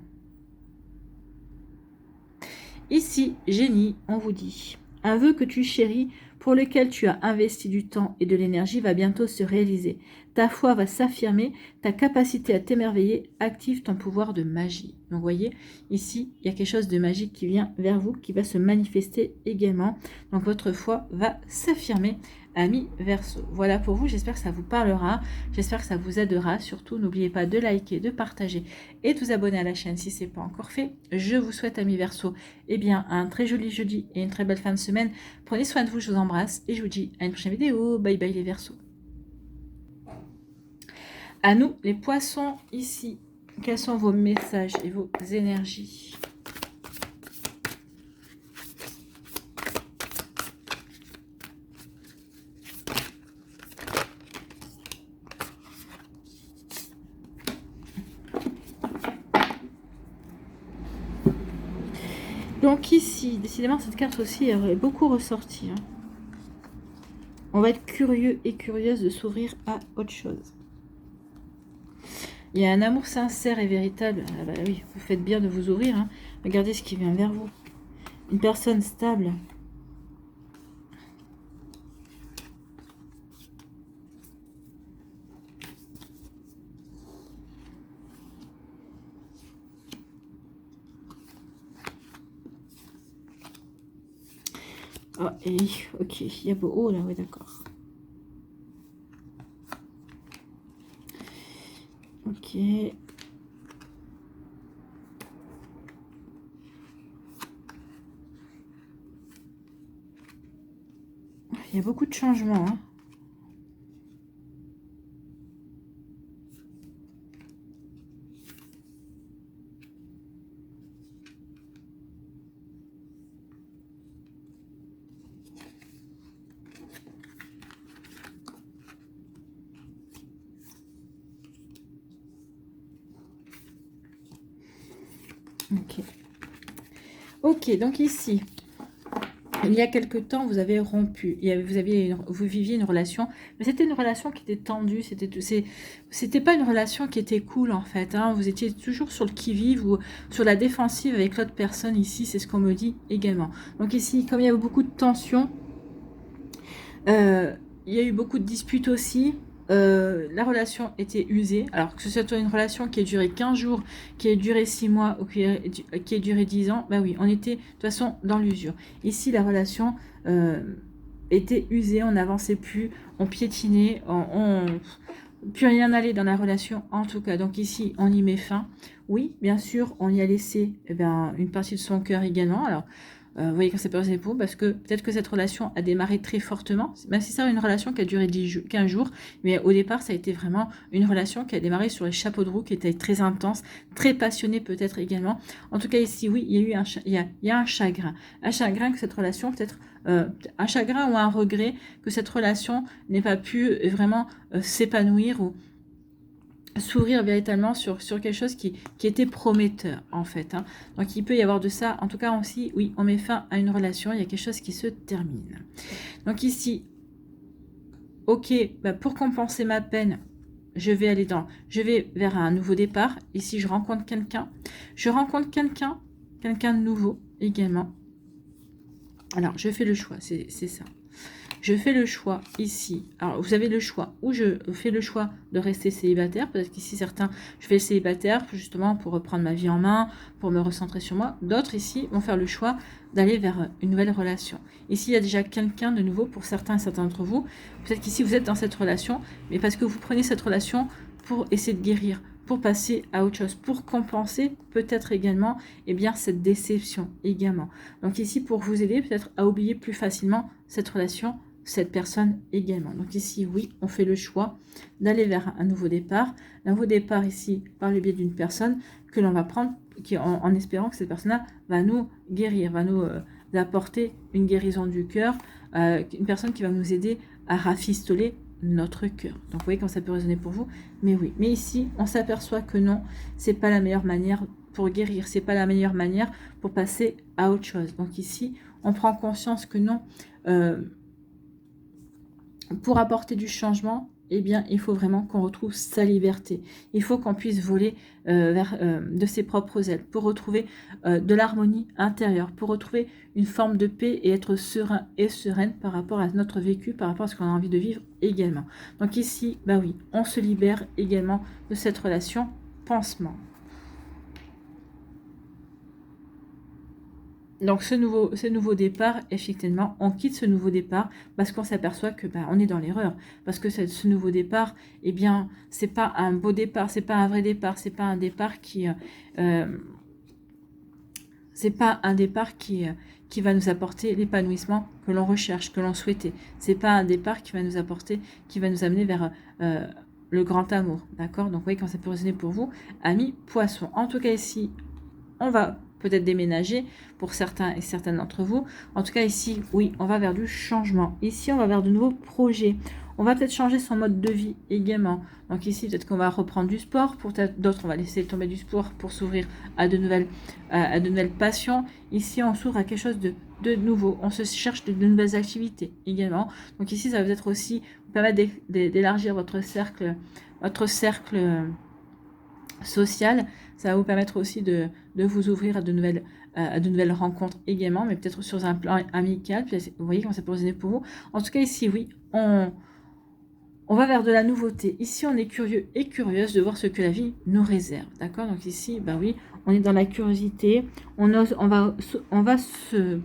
Ici, génie, on vous dit. Un vœu que tu chéris, pour lequel tu as investi du temps et de l'énergie, va bientôt se réaliser. Ta foi va s'affirmer, ta capacité à t'émerveiller active ton pouvoir de magie. Donc, vous voyez, ici, il y a quelque chose de magique qui vient vers vous, qui va se manifester également. Donc, votre foi va s'affirmer, amis Verseau. Voilà pour vous, j'espère que ça vous parlera, j'espère que ça vous aidera. Surtout, n'oubliez pas de liker, de partager et de vous abonner à la chaîne si ce n'est pas encore fait. Je vous souhaite, amis Verseau, un très joli jeudi et une très belle fin de semaine. Prenez soin de vous, je vous embrasse et je vous dis à une prochaine vidéo. Bye bye les Verseaux. À nous, les poissons, ici, quels sont vos messages et vos énergies? Donc ici, décidément, cette carte aussi est beaucoup ressortie. Hein. On va être curieux et curieuse de s'ouvrir à autre chose. Il y a un amour sincère et véritable. Ah bah oui, vous faites bien de vous ouvrir. Hein. Regardez ce qui vient vers vous. Une personne stable. Ah, et ok, il y a beau. Oh là, oui, d'accord. Ok. Il y a beaucoup de changements. Hein. Ok. Ok, donc ici, il y a quelque temps, vous avez rompu. Vous viviez une relation, mais c'était une relation qui était tendue. C'était pas une relation qui était cool en fait. Hein. Vous étiez toujours sur le qui-vive ou sur la défensive avec l'autre personne ici. C'est ce qu'on me dit également. Donc ici, comme il y a beaucoup de tensions, il y a eu beaucoup de disputes aussi. La relation était usée. Alors que ce soit une relation qui a duré 15 jours, qui a duré 6 mois ou qui a duré 10 ans, bah oui, on était de toute façon dans l'usure. Ici, la relation était usée, on n'avançait plus, on piétinait, plus rien n'allait dans la relation en tout cas. Donc ici, on y met fin. Oui, bien sûr, on y a laissé une partie de son cœur également. Alors, vous voyez quand c'est pas pour parce que peut-être que cette relation a démarré très fortement, même si c'est une relation qui a duré 15 jours, mais au départ ça a été vraiment une relation qui a démarré sur les chapeaux de roue, qui était très intense, très passionnée peut-être également. En tout cas ici, oui, il y a eu un chagrin que cette relation peut-être un chagrin ou un regret que cette relation n'ait pas pu vraiment s'épanouir ou s'ouvrir véritablement sur quelque chose qui était prometteur en fait. Hein. Donc il peut y avoir de ça. En tout cas aussi, oui, on met fin à une relation, il y a quelque chose qui se termine. Donc ici, ok, bah pour compenser ma peine, je vais vers un nouveau départ. Ici, je rencontre quelqu'un. Quelqu'un de nouveau également. Alors, je fais le choix, c'est ça. Je fais le choix ici. Alors, vous avez le choix. Ou je fais le choix de rester célibataire. Peut-être qu'ici, certains, je fais le célibataire justement pour reprendre ma vie en main, pour me recentrer sur moi. D'autres ici vont faire le choix d'aller vers une nouvelle relation. Ici, il y a déjà quelqu'un de nouveau pour certains et certains d'entre vous. Peut-être qu'ici, vous êtes dans cette relation, mais parce que vous prenez cette relation pour essayer de guérir, pour passer à autre chose, pour compenser peut-être également cette déception également. Donc ici, pour vous aider peut-être à oublier plus facilement cette relation, cette personne également. Donc ici, oui, on fait le choix d'aller vers un nouveau départ. Un nouveau départ ici par le biais d'une personne que l'on va prendre en espérant que cette personne-là va nous guérir, va nous apporter une guérison du cœur, une personne qui va nous aider à rafistoler notre cœur. Donc vous voyez comment ça peut résonner pour vous, mais oui. Mais ici, on s'aperçoit que non, c'est pas la meilleure manière pour guérir, c'est pas la meilleure manière pour passer à autre chose. Donc ici, on prend conscience que non, pour apporter du changement, il faut vraiment qu'on retrouve sa liberté. Il faut qu'on puisse voler de ses propres ailes pour retrouver de l'harmonie intérieure, pour retrouver une forme de paix et être serein et sereine par rapport à notre vécu, par rapport à ce qu'on a envie de vivre également. Donc ici, bah oui, on se libère également de cette relation pansement. Donc ce nouveau départ, effectivement, on quitte ce nouveau départ parce qu'on s'aperçoit que on est dans l'erreur. Parce que ce nouveau départ, c'est pas un beau départ, c'est pas un vrai départ, c'est pas un départ qui va nous apporter l'épanouissement que l'on recherche, que l'on souhaitait. C'est pas un départ qui va nous amener vers le grand amour, d'accord? Donc vous voyez quand ça peut résonner pour vous, amis poissons. En tout cas ici, on va peut-être déménager pour certains et certaines d'entre vous. En tout cas ici, oui, on va vers du changement. Ici, on va vers de nouveaux projets. On va peut-être changer son mode de vie également. Donc ici, peut-être qu'on va reprendre du sport. Pour d'autres, on va laisser tomber du sport pour s'ouvrir à de nouvelles passions. Ici, on s'ouvre à quelque chose de nouveau. On se cherche de nouvelles activités également. Donc ici, ça va peut-être aussi vous permettre d'élargir votre cercle social. Ça va vous permettre aussi de vous ouvrir à de nouvelles rencontres également, mais peut-être sur un plan amical. Puis, vous voyez comment ça peut résonner pour vous. En tout cas, ici, oui, on va vers de la nouveauté. Ici, on est curieux et curieuse de voir ce que la vie nous réserve. D'accord? Donc ici, bah oui, on est dans la curiosité. On va se,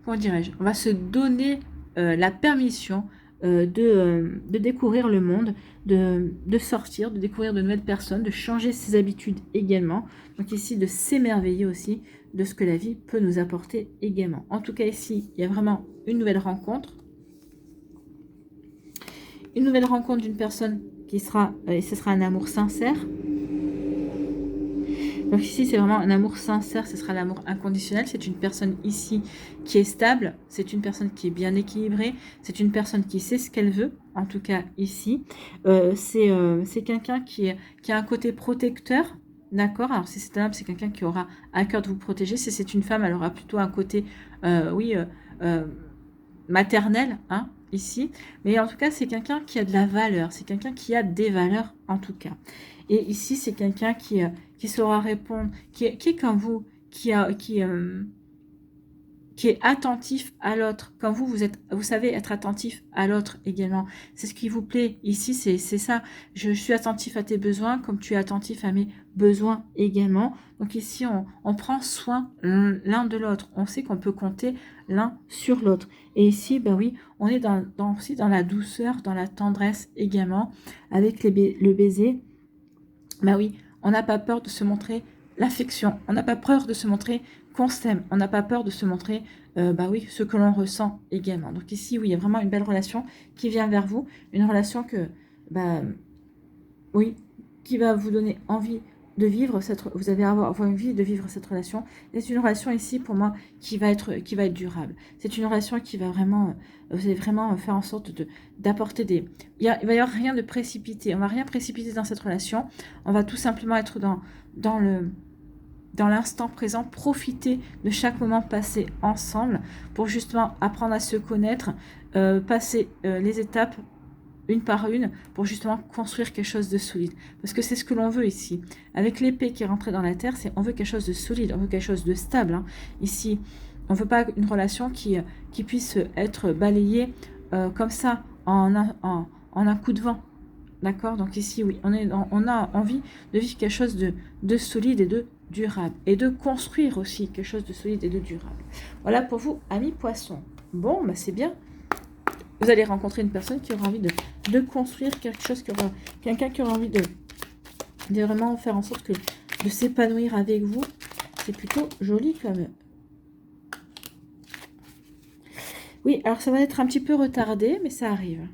comment dirais-je? On va se donner la permission de découvrir le monde, de sortir, de découvrir de nouvelles personnes, de changer ses habitudes également. Donc ici, de s'émerveiller aussi de ce que la vie peut nous apporter également. En tout cas, ici, il y a vraiment une nouvelle rencontre. Une nouvelle rencontre d'une personne qui sera, et ce sera un amour sincère. Donc ici, c'est vraiment un amour sincère, ce sera l'amour inconditionnel. C'est une personne ici qui est stable, c'est une personne qui est bien équilibrée, c'est une personne qui sait ce qu'elle veut, en tout cas ici. C'est quelqu'un qui a un côté protecteur, d'accord? Alors si c'est un homme, c'est quelqu'un qui aura à cœur de vous protéger. Si c'est une femme, elle aura plutôt un côté, maternel, hein, ici. Mais en tout cas, c'est quelqu'un qui a de la valeur, c'est quelqu'un qui a des valeurs, en tout cas. Et ici, c'est quelqu'un qui saura répondre, qui est comme vous, qui est attentif à l'autre. Comme vous savez être attentif à l'autre également. C'est ce qui vous plaît. Ici, c'est ça. Je suis attentif à tes besoins comme tu es attentif à mes besoins également. Donc ici, on prend soin l'un de l'autre. On sait qu'on peut compter l'un sur l'autre. Et ici, ben oui, on est aussi dans la douceur, dans la tendresse également, avec le baiser. Ben oui, on n'a pas peur de se montrer l'affection. On n'a pas peur de se montrer qu'on s'aime. On n'a pas peur de se montrer, bah oui, ce que l'on ressent également. Donc ici, oui, il y a vraiment une belle relation qui vient vers vous. Une relation que, bah, oui, qui va vous donner envie de vivre vous allez avoir envie de vivre cette relation. Et c'est une relation ici, pour moi, qui va être durable. C'est une relation qui va vraiment, vous allez vraiment faire en sorte d'apporter des... Il va y avoir rien de précipité. On va rien précipiter dans cette relation. On va tout simplement être dans l'instant présent, profiter de chaque moment passé ensemble pour justement apprendre à se connaître, passer les étapes une par une pour justement construire quelque chose de solide. Parce que c'est ce que l'on veut ici. Avec l'épée qui est rentrée dans la terre, on veut quelque chose de solide, on veut quelque chose de stable. Hein. Ici, on ne veut pas une relation qui puisse être balayée comme ça en un coup de vent. D'accord? Donc ici, oui, on a envie de vivre quelque chose de solide et de durable. Et de construire aussi quelque chose de solide et de durable. Voilà pour vous, amis poissons. Bon, bah c'est bien. Vous allez rencontrer une personne qui aura envie de construire quelque chose, quelqu'un qui aura envie de vraiment faire en sorte de s'épanouir avec vous. C'est plutôt joli comme... Oui, alors ça va être un petit peu retardé, mais ça arrive.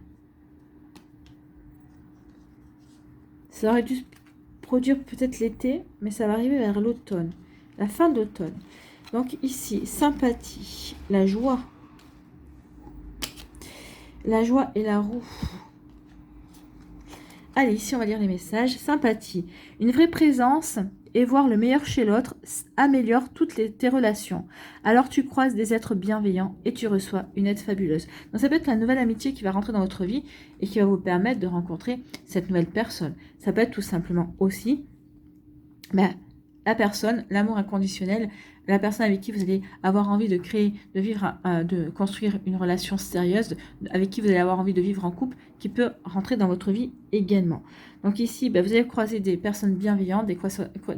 Ça aurait dû se produire peut-être l'été, mais ça va arriver vers l'automne, la fin d'automne. Donc ici, sympathie, la joie et la roue. Allez, ici on va lire les messages. Sympathie, une vraie présence et voir le meilleur chez l'autre améliore tes relations. Alors tu croises des êtres bienveillants et tu reçois une aide fabuleuse. Donc ça peut être la nouvelle amitié qui va rentrer dans votre vie et qui va vous permettre de rencontrer cette nouvelle personne. Ça peut être tout simplement aussi la personne, l'amour inconditionnel, la personne avec qui vous allez avoir envie de créer, de vivre, de construire une relation sérieuse, avec qui vous allez avoir envie de vivre en couple, qui peut rentrer dans votre vie également. Donc ici, vous allez croiser des personnes bienveillantes, des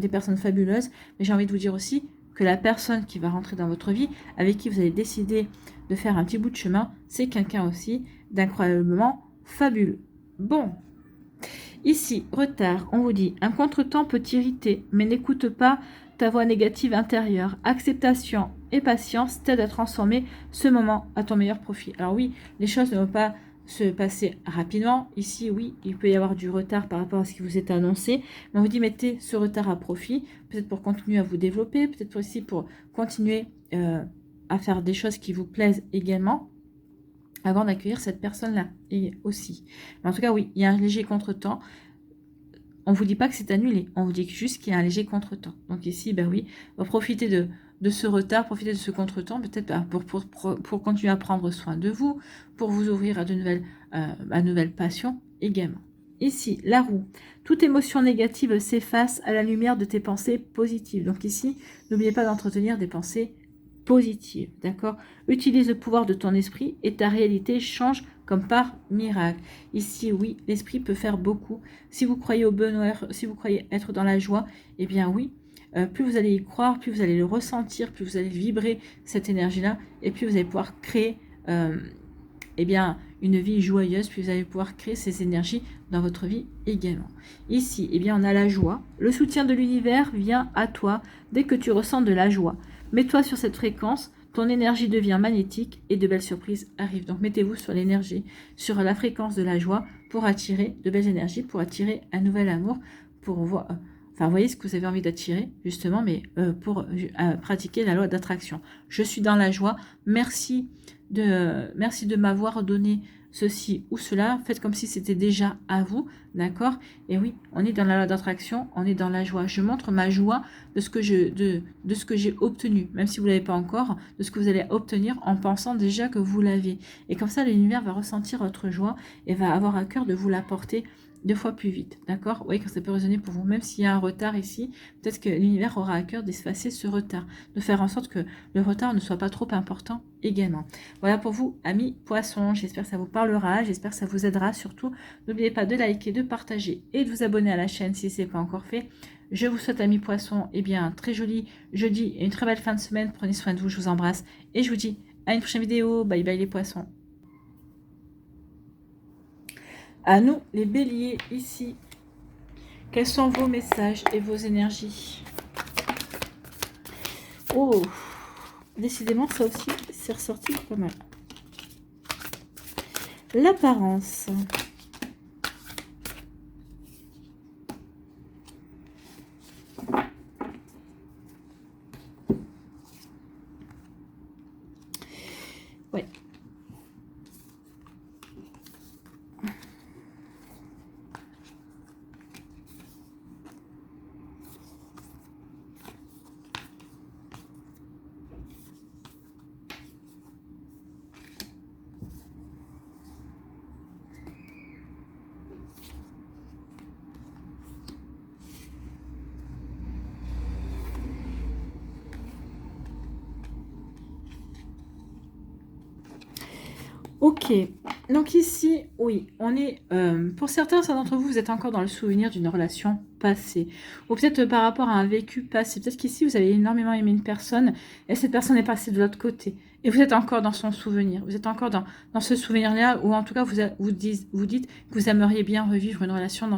personnes fabuleuses, mais j'ai envie de vous dire aussi que la personne qui va rentrer dans votre vie, avec qui vous allez décider de faire un petit bout de chemin, c'est quelqu'un aussi d'incroyablement fabuleux. Bon. Ici, retard, on vous dit, un contretemps peut t'irriter, mais n'écoute pas ta voix négative intérieure. Acceptation et patience t'aident à transformer ce moment à ton meilleur profit. Alors oui, les choses ne vont pas se passer rapidement. Ici, oui, il peut y avoir du retard par rapport à ce qui vous est annoncé. Mais on vous dit, mettez ce retard à profit, peut-être pour continuer à vous développer, peut-être aussi pour continuer à faire des choses qui vous plaisent également, avant d'accueillir cette personne-là et aussi. Mais en tout cas, oui, il y a un léger contretemps. On ne vous dit pas que c'est annulé, on vous dit juste qu'il y a un léger contretemps. Donc ici, oui, on va profiter de ce retard, profiter de ce contretemps, peut-être pour continuer à prendre soin de vous, pour vous ouvrir à de nouvelles passions également. Ici, la roue. Toute émotion négative s'efface à la lumière de tes pensées positives. Donc ici, n'oubliez pas d'entretenir des pensées positives, d'accord? Utilise le pouvoir de ton esprit et ta réalité change comme par miracle. Ici, oui, l'esprit peut faire beaucoup. Si vous croyez au bonheur, si vous croyez être dans la joie, eh bien oui, plus vous allez y croire, plus vous allez le ressentir, plus vous allez vibrer cette énergie-là, et puis vous allez pouvoir créer eh bien, une vie joyeuse, puis vous allez pouvoir créer ces énergies dans votre vie également. Ici, eh bien, on a la joie. Le soutien de l'univers vient à toi dès que tu ressens de la joie. Mets-toi sur cette fréquence, ton énergie devient magnétique et de belles surprises arrivent. Donc, mettez-vous sur l'énergie, sur la fréquence de la joie pour attirer de belles énergies, pour attirer un nouvel amour, pour voir... Enfin, vous voyez ce que vous avez envie d'attirer, justement, mais pour pratiquer la loi d'attraction. Je suis dans la joie. Merci de m'avoir donné ceci ou cela. Faites comme si c'était déjà à vous, d'accord? Et oui, on est dans la loi d'attraction, on est dans la joie. Je montre ma joie de ce que j'ai obtenu, même si vous ne l'avez pas encore, de ce que vous allez obtenir en pensant déjà que vous l'avez. Et comme ça, l'univers va ressentir votre joie et va avoir à cœur de vous l'apporter 2 fois plus vite, d'accord? Oui, quand ça peut résonner pour vous, même s'il y a un retard ici, peut-être que l'univers aura à cœur d'effacer ce retard, de faire en sorte que le retard ne soit pas trop important également. Voilà pour vous, amis poissons, j'espère que ça vous parlera, j'espère que ça vous aidera, surtout, n'oubliez pas de liker, de partager et de vous abonner à la chaîne si ce n'est pas encore fait. Je vous souhaite, amis poissons, eh bien, un très joli jeudi et une très belle fin de semaine, prenez soin de vous, je vous embrasse et je vous dis à une prochaine vidéo, bye bye les poissons. À nous, les béliers, ici. Quels sont vos messages et vos énergies? Oh, décidément, ça aussi, c'est ressorti pas mal. L'apparence. Ouais. Ok, donc ici, oui, on est, pour certains d'entre vous, vous êtes encore dans le souvenir d'une relation passée, ou peut-être par rapport à un vécu passé, peut-être qu'ici, vous avez énormément aimé une personne, et cette personne est passée de l'autre côté, et vous êtes encore dans son souvenir, vous êtes encore dans ce souvenir-là, ou en tout cas, vous dites que vous aimeriez bien revivre une relation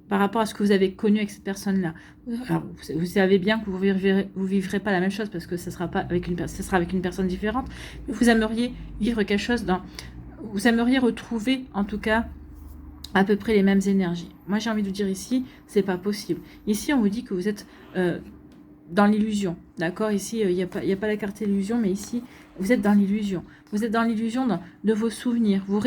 par rapport à ce que vous avez connu avec cette personne-là. Alors, vous savez bien que vous vivrez pas la même chose, parce que ce sera avec une personne différente, mais vous aimeriez vivre quelque chose vous aimeriez retrouver, en tout cas, à peu près les mêmes énergies. Moi, j'ai envie de vous dire ici, c'est pas possible. Ici, on vous dit que vous êtes dans l'illusion, d'accord? Ici, il n'y a pas la carte illusion, mais ici, vous êtes dans l'illusion. Vous êtes dans l'illusion de vos souvenirs. Vous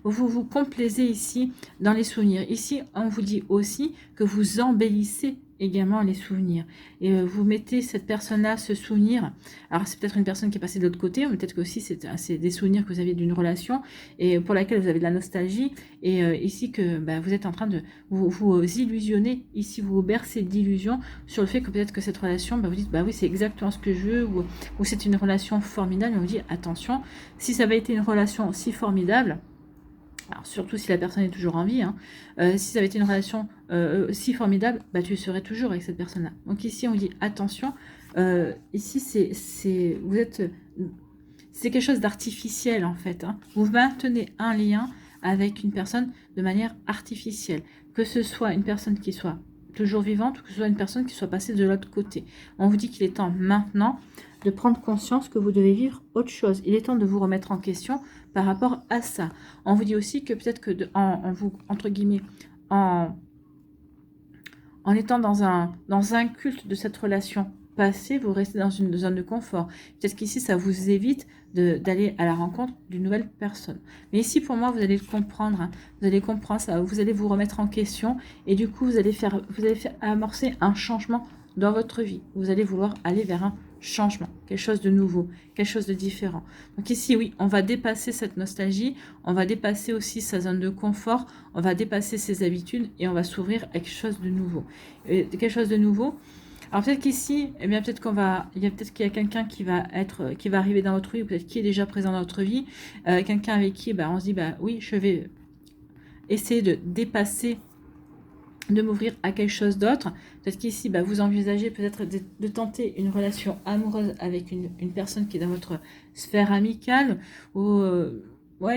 vous complaisez ici dans les souvenirs. Ici, on vous dit aussi que vous embellissez également les souvenirs. Et vous mettez cette personne-là, ce souvenir. Alors, c'est peut-être une personne qui est passée de l'autre côté, mais peut-être que aussi c'est des souvenirs que vous avez d'une relation et pour laquelle vous avez de la nostalgie. Et ici, que vous êtes en train de vous illusionner. Ici, vous vous bercez d'illusions sur le fait que peut-être que cette relation, vous dites, oui, c'est exactement ce que je veux, ou c'est une relation formidable. Et on vous dit, attention, si ça avait été une relation si formidable, alors surtout si la personne est toujours en vie, si ça avait été une relation si formidable, tu serais toujours avec cette personne-là. Donc ici, on dit attention, ici, c'est quelque chose d'artificiel en fait. Vous maintenez un lien avec une personne de manière artificielle. Que ce soit une personne qui soit toujours vivante ou que ce soit une personne qui soit passée de l'autre côté. On vous dit qu'il est temps maintenant de prendre conscience que vous devez vivre autre chose. Il est temps de vous remettre en question par rapport à ça. On vous dit aussi que peut-être que entre guillemets, en étant dans un culte de cette relation passée, vous restez dans une zone de confort. Peut-être qu'ici, ça vous évite d'aller à la rencontre d'une nouvelle personne. Mais ici, pour moi, vous allez le comprendre. Vous allez comprendre ça. Vous allez vous remettre en question. Et du coup, vous allez faire amorcer un changement dans votre vie. Vous allez vouloir aller vers un changement, quelque chose de nouveau, quelque chose de différent. Donc ici, oui, on va dépasser cette nostalgie, on va dépasser aussi sa zone de confort, on va dépasser ses habitudes et on va s'ouvrir à quelque chose de nouveau. Et quelque chose de nouveau. Alors peut-être qu'ici, eh bien peut-être qu'il y a quelqu'un qui va arriver dans votre vie, ou peut-être qui est déjà présent dans votre vie, quelqu'un avec qui, on se dit, oui, je vais essayer de dépasser, de m'ouvrir à quelque chose d'autre. Peut-être qu'ici, vous envisagez peut-être de tenter une relation amoureuse avec une personne qui est dans votre sphère amicale, ou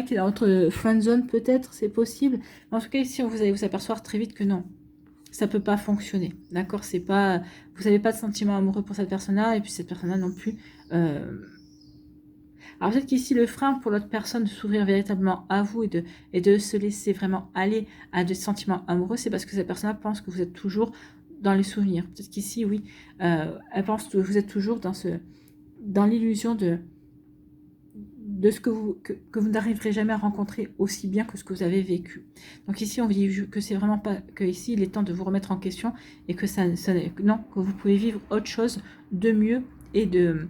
qui est dans votre friend zone peut-être, c'est possible. Mais en tout cas, ici, vous allez vous apercevoir très vite que non, ça peut pas fonctionner, d'accord? C'est pas, vous n'avez pas de sentiment amoureux pour cette personne-là, et puis cette personne-là non plus. Alors peut-être qu'ici, le frein pour l'autre personne de s'ouvrir véritablement à vous et de se laisser vraiment aller à des sentiments amoureux, c'est parce que cette personne-là pense que vous êtes toujours dans les souvenirs. Peut-être qu'ici, oui, elle pense que vous êtes toujours dans l'illusion de ce que vous n'arriverez jamais à rencontrer aussi bien que ce que vous avez vécu. Donc ici, on vous dit que c'est vraiment pas, que ici, il est temps de vous remettre en question et que non, que vous pouvez vivre autre chose de mieux et de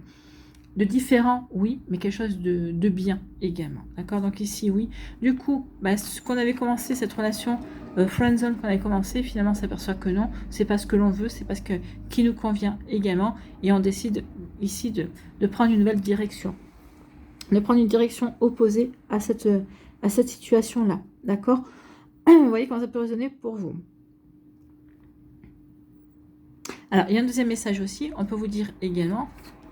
différent, oui, mais quelque chose de bien également. D'accord? Donc ici, oui. Du coup, ce qu'on avait commencé, cette relation friendzone qu'on avait commencé, finalement, on s'aperçoit que non, c'est pas ce que l'on veut, c'est pas ce qui nous convient également. Et on décide ici de prendre une nouvelle direction. De prendre une direction opposée à cette situation-là. D'accord? Vous voyez comment ça peut résonner pour vous. Alors, il y a un deuxième message aussi. On peut vous dire également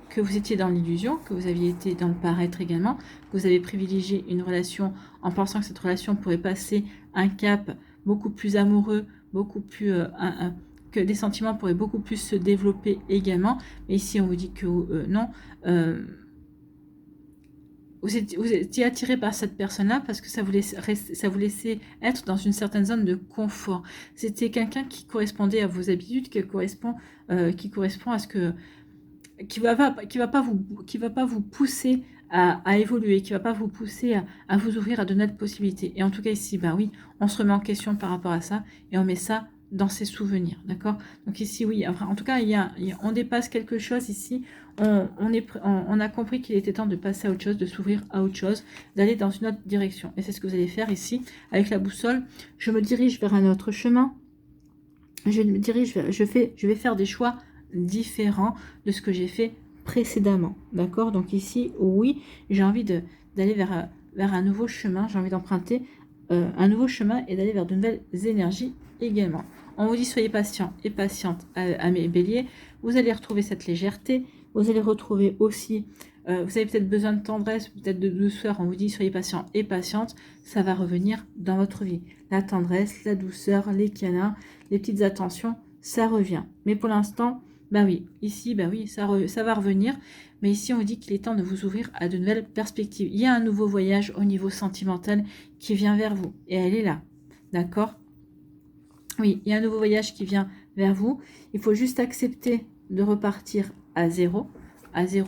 que vous étiez dans l'illusion, que vous aviez été dans le paraître également, que vous avez privilégié une relation en pensant que cette relation pourrait passer un cap beaucoup plus amoureux, beaucoup plus... que des sentiments pourraient beaucoup plus se développer également. Mais ici, on vous dit que non. Vous étiez attiré par cette personne-là parce que ça vous laissait être dans une certaine zone de confort. C'était quelqu'un qui correspondait à vos habitudes, qui correspond à ce que... qui va pas vous pousser à évoluer, qui va pas vous pousser à vous ouvrir à de nouvelles possibilités. Et en tout cas ici, oui, on se remet en question par rapport à ça et on met ça dans ses souvenirs, d'accord? Donc ici, oui, enfin, en tout cas, on dépasse quelque chose ici. On a compris qu'il était temps de passer à autre chose, de s'ouvrir à autre chose, d'aller dans une autre direction. Et c'est ce que vous allez faire ici avec la boussole. Je me dirige vers un autre chemin. Je vais faire des choix différents de ce que j'ai fait précédemment. D'accord? Donc ici, oui, j'ai envie d'aller vers un nouveau chemin. J'ai envie d'emprunter un nouveau chemin et d'aller vers de nouvelles énergies également. On vous dit soyez patient et patiente à mes béliers. Vous allez retrouver cette légèreté. Vous allez retrouver aussi, vous avez peut-être besoin de tendresse, peut-être de douceur. On vous dit soyez patient et patiente. Ça va revenir dans votre vie. La tendresse, la douceur, les câlins, les petites attentions, ça revient. Mais pour l'instant, oui, ici, oui, ça va revenir. Mais ici, on vous dit qu'il est temps de vous ouvrir à de nouvelles perspectives. Il y a un nouveau voyage au niveau sentimental qui vient vers vous. Et elle est là. D'accord? Oui, il y a un nouveau voyage qui vient vers vous. Il faut juste accepter de repartir à zéro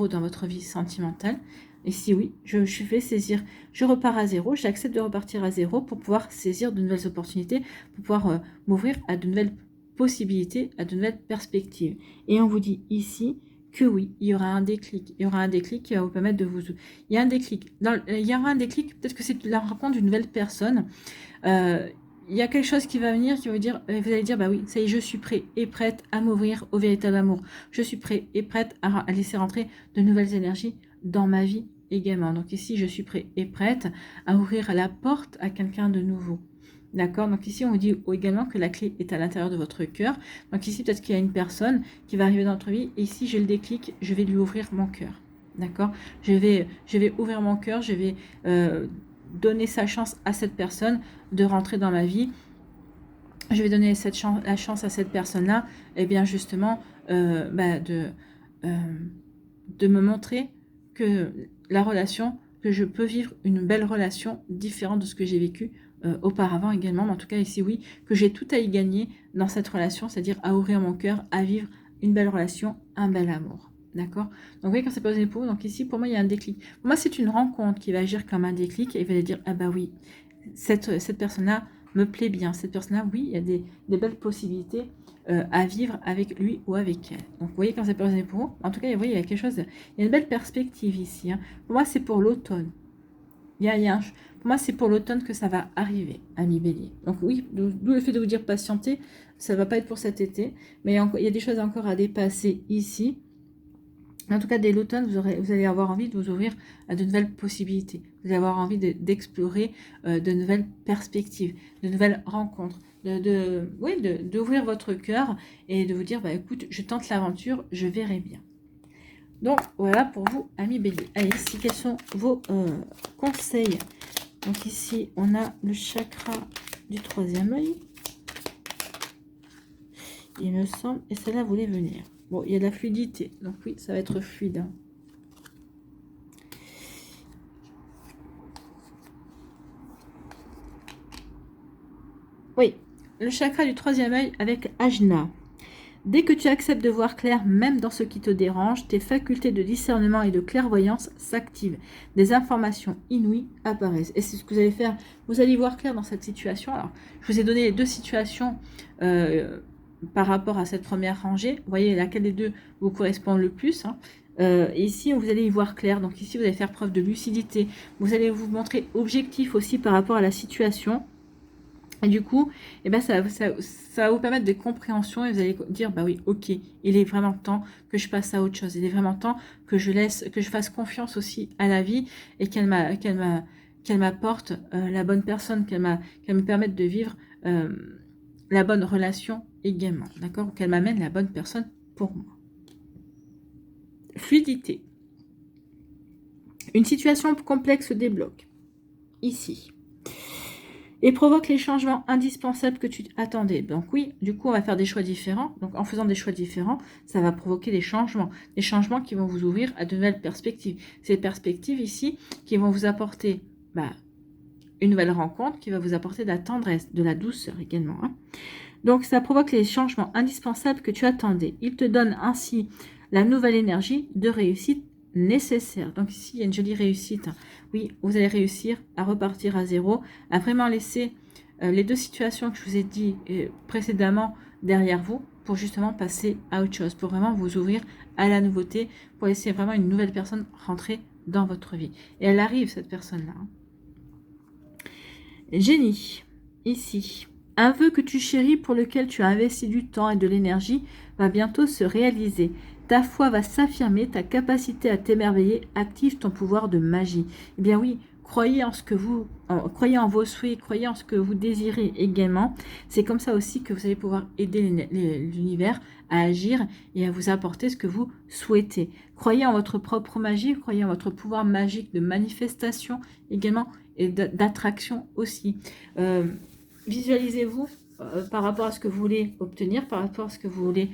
dans votre vie sentimentale. Et si oui, je fais saisir, je repars à zéro, j'accepte de repartir à zéro pour pouvoir saisir de nouvelles opportunités, pour pouvoir m'ouvrir à de nouvelles possibilités, à de nouvelles perspectives. Et on vous dit ici que oui, il y aura un déclic. Il y aura un déclic qui va vous permettre de vous... Il y a un déclic. Il y aura un déclic, peut-être que c'est la rencontre d'une nouvelle personne. Il y a quelque chose qui va venir, qui va vous dire, vous allez dire, oui, ça y est, je suis prêt et prête à m'ouvrir au véritable amour. Je suis prêt et prête à laisser rentrer de nouvelles énergies dans ma vie également. Donc ici, je suis prêt et prête à ouvrir la porte à quelqu'un de nouveau. D'accord? Donc ici, on vous dit également que la clé est à l'intérieur de votre cœur. Donc ici, peut-être qu'il y a une personne qui va arriver dans notre vie. Et ici, j'ai le déclic, je vais lui ouvrir mon cœur. D'accord? Je vais ouvrir mon cœur, je vais donner sa chance à cette personne de rentrer dans ma vie. Je vais donner la chance à cette personne-là, et bien justement, de me montrer que la relation, que je peux vivre une belle relation différente de ce que j'ai vécu auparavant également. Mais en tout cas, ici, oui, que j'ai tout à y gagner dans cette relation, c'est-à-dire à ouvrir mon cœur, à vivre une belle relation, un bel amour. D'accord? Donc, vous voyez, quand c'est posé pour vous, donc ici, pour moi, il y a un déclic. Pour moi, c'est une rencontre qui va agir comme un déclic et il va dire, oui, cette personne-là me plaît bien. Cette personne-là, oui, il y a des belles possibilités à vivre avec lui ou avec elle. Donc, vous voyez quand ça peut résonner pour vous. En tout cas, vous voyez, il y a quelque chose, il y a une belle perspective ici. Hein. Pour moi, c'est pour l'automne. Pour moi, c'est pour l'automne que ça va arriver, ami Bélier. Donc oui, d'où le fait de vous dire patienter, ça ne va pas être pour cet été, mais il y a des choses encore à dépasser ici. En tout cas, dès l'automne, vous allez avoir envie de vous ouvrir à de nouvelles possibilités. Vous allez avoir envie d'explorer de nouvelles perspectives, de nouvelles rencontres, d'ouvrir votre cœur et de vous dire, bah, écoute, je tente l'aventure, je verrai bien. Donc, voilà pour vous, amis Bélier. Allez, ici, quels sont vos conseils? Donc, ici, on a le chakra du troisième œil. Il me semble, et celle-là voulait venir. Bon, il y a de la fluidité, donc oui, ça va être fluide. Hein. Oui, le chakra du troisième œil avec Ajna. Dès que tu acceptes de voir clair, même dans ce qui te dérange, tes facultés de discernement et de clairvoyance s'activent. Des informations inouïes apparaissent. Et c'est ce que vous allez faire. Vous allez voir clair dans cette situation. Alors, je vous ai donné les deux situations par rapport à cette première rangée. Vous voyez laquelle des deux vous correspond le plus. Hein. Ici, vous allez y voir clair. Donc ici, vous allez faire preuve de lucidité. Vous allez vous montrer objectif aussi par rapport à la situation. Et du coup, eh ben ça va vous permettre de compréhension et vous allez dire, bah oui, ok, il est vraiment temps que je passe à autre chose. Il est vraiment temps que je fasse confiance aussi à la vie et qu'elle m'apporte la bonne personne, qu'elle me permette de vivre la bonne relation également, d'accord? Qu'elle m'amène la bonne personne pour moi. Fluidité. Une situation complexe se débloque. Ici. Et provoque les changements indispensables que tu attendais. Donc oui, du coup, on va faire des choix différents. Donc en faisant des choix différents, ça va provoquer des changements qui vont vous ouvrir à de nouvelles perspectives. Ces perspectives ici qui vont vous apporter une nouvelle rencontre, qui va vous apporter de la tendresse, de la douceur également. Hein. Donc ça provoque les changements indispensables que tu attendais. Il te donne ainsi la nouvelle énergie de réussite nécessaire. Donc ici, il y a une jolie réussite. Oui, vous allez réussir à repartir à zéro, à vraiment laisser les deux situations que je vous ai dit précédemment derrière vous pour justement passer à autre chose, pour vraiment vous ouvrir à la nouveauté, pour laisser vraiment une nouvelle personne rentrer dans votre vie. Et elle arrive, cette personne-là. Génie, ici. Un vœu que tu chéris, pour lequel tu as investi du temps et de l'énergie, va bientôt se réaliser. Ta foi va s'affirmer, ta capacité à t'émerveiller active ton pouvoir de magie. Eh bien oui, croyez en croyez en vos souhaits, croyez en ce que vous désirez également. C'est comme ça aussi que vous allez pouvoir aider l'univers à agir et à vous apporter ce que vous souhaitez. Croyez en votre propre magie, croyez en votre pouvoir magique de manifestation également et d'attraction aussi. Visualisez-vous par rapport à ce que vous voulez obtenir, par rapport à ce que vous voulez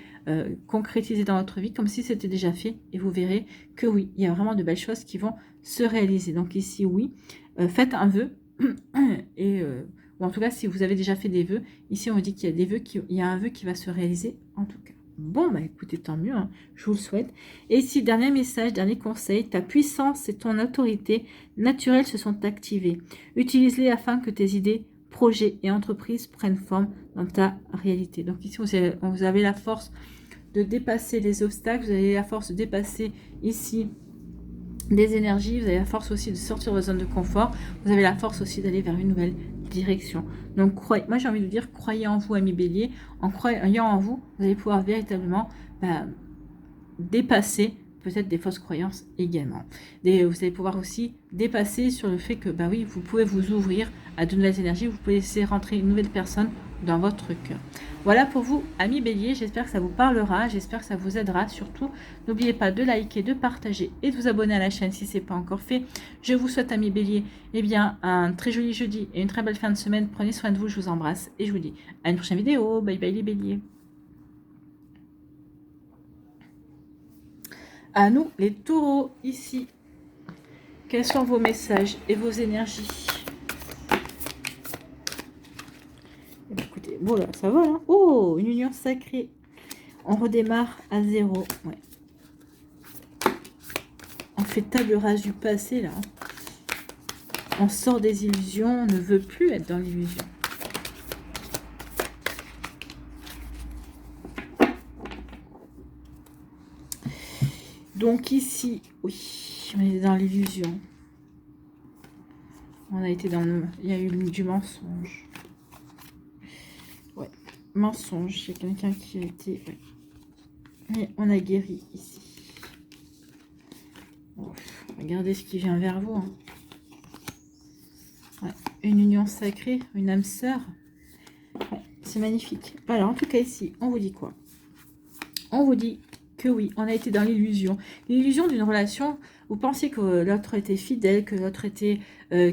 concrétiser dans votre vie, comme si c'était déjà fait, et vous verrez que oui, il y a vraiment de belles choses qui vont se réaliser. Donc ici, oui, faites un vœu, ou en tout cas, si vous avez déjà fait des vœux, ici on vous dit qu'il y a des vœux, il y a un vœu qui va se réaliser en tout cas. Bon, bah écoutez, tant mieux, hein, je vous le souhaite. Et ici, dernier message, dernier conseil, ta puissance et ton autorité naturelle se sont activées. Utilise-les afin que tes idées, projets et entreprises prennent forme dans ta réalité. Donc ici, vous avez la force de dépasser les obstacles, vous avez la force de dépasser ici des énergies, vous avez la force aussi de sortir de votre zone de confort, vous avez la force aussi d'aller vers une nouvelle direction. Donc, moi j'ai envie de vous dire, croyez en vous, amis Bélier. En croyant en vous, vous allez pouvoir véritablement dépasser peut-être des fausses croyances également. Vous allez pouvoir aussi dépasser sur le fait que, oui, vous pouvez vous ouvrir à de nouvelles énergies, vous pouvez laisser rentrer une nouvelle personne dans votre cœur. Voilà pour vous, amis Bélier, j'espère que ça vous parlera, j'espère que ça vous aidera. Surtout, n'oubliez pas de liker, de partager et de vous abonner à la chaîne si ce n'est pas encore fait. Je vous souhaite, amis Bélier, un très joli jeudi et une très belle fin de semaine. Prenez soin de vous, je vous embrasse et je vous dis à une prochaine vidéo. Bye bye les Béliers. À nous, les taureaux, ici. Quels sont vos messages et vos énergies? Écoutez, bon là, ça va, hein. Oh, une union sacrée. On redémarre à zéro. Ouais. On fait table rase du passé, là. On sort des illusions, on ne veut plus être dans l'illusion. Donc ici, oui, on est dans l'illusion. On a été dans le... Il y a eu du mensonge. Ouais, mensonge. Il y a quelqu'un qui a été... Ouais. Mais on a guéri ici. Bon, regardez ce qui vient vers vous. Hein. Ouais. Une union sacrée, une âme sœur. Ouais, c'est magnifique. Alors, en tout cas, ici, on vous dit quoi? On vous dit que oui, on a été dans l'illusion. L'illusion d'une relation, vous pensiez que l'autre était fidèle, que l'autre était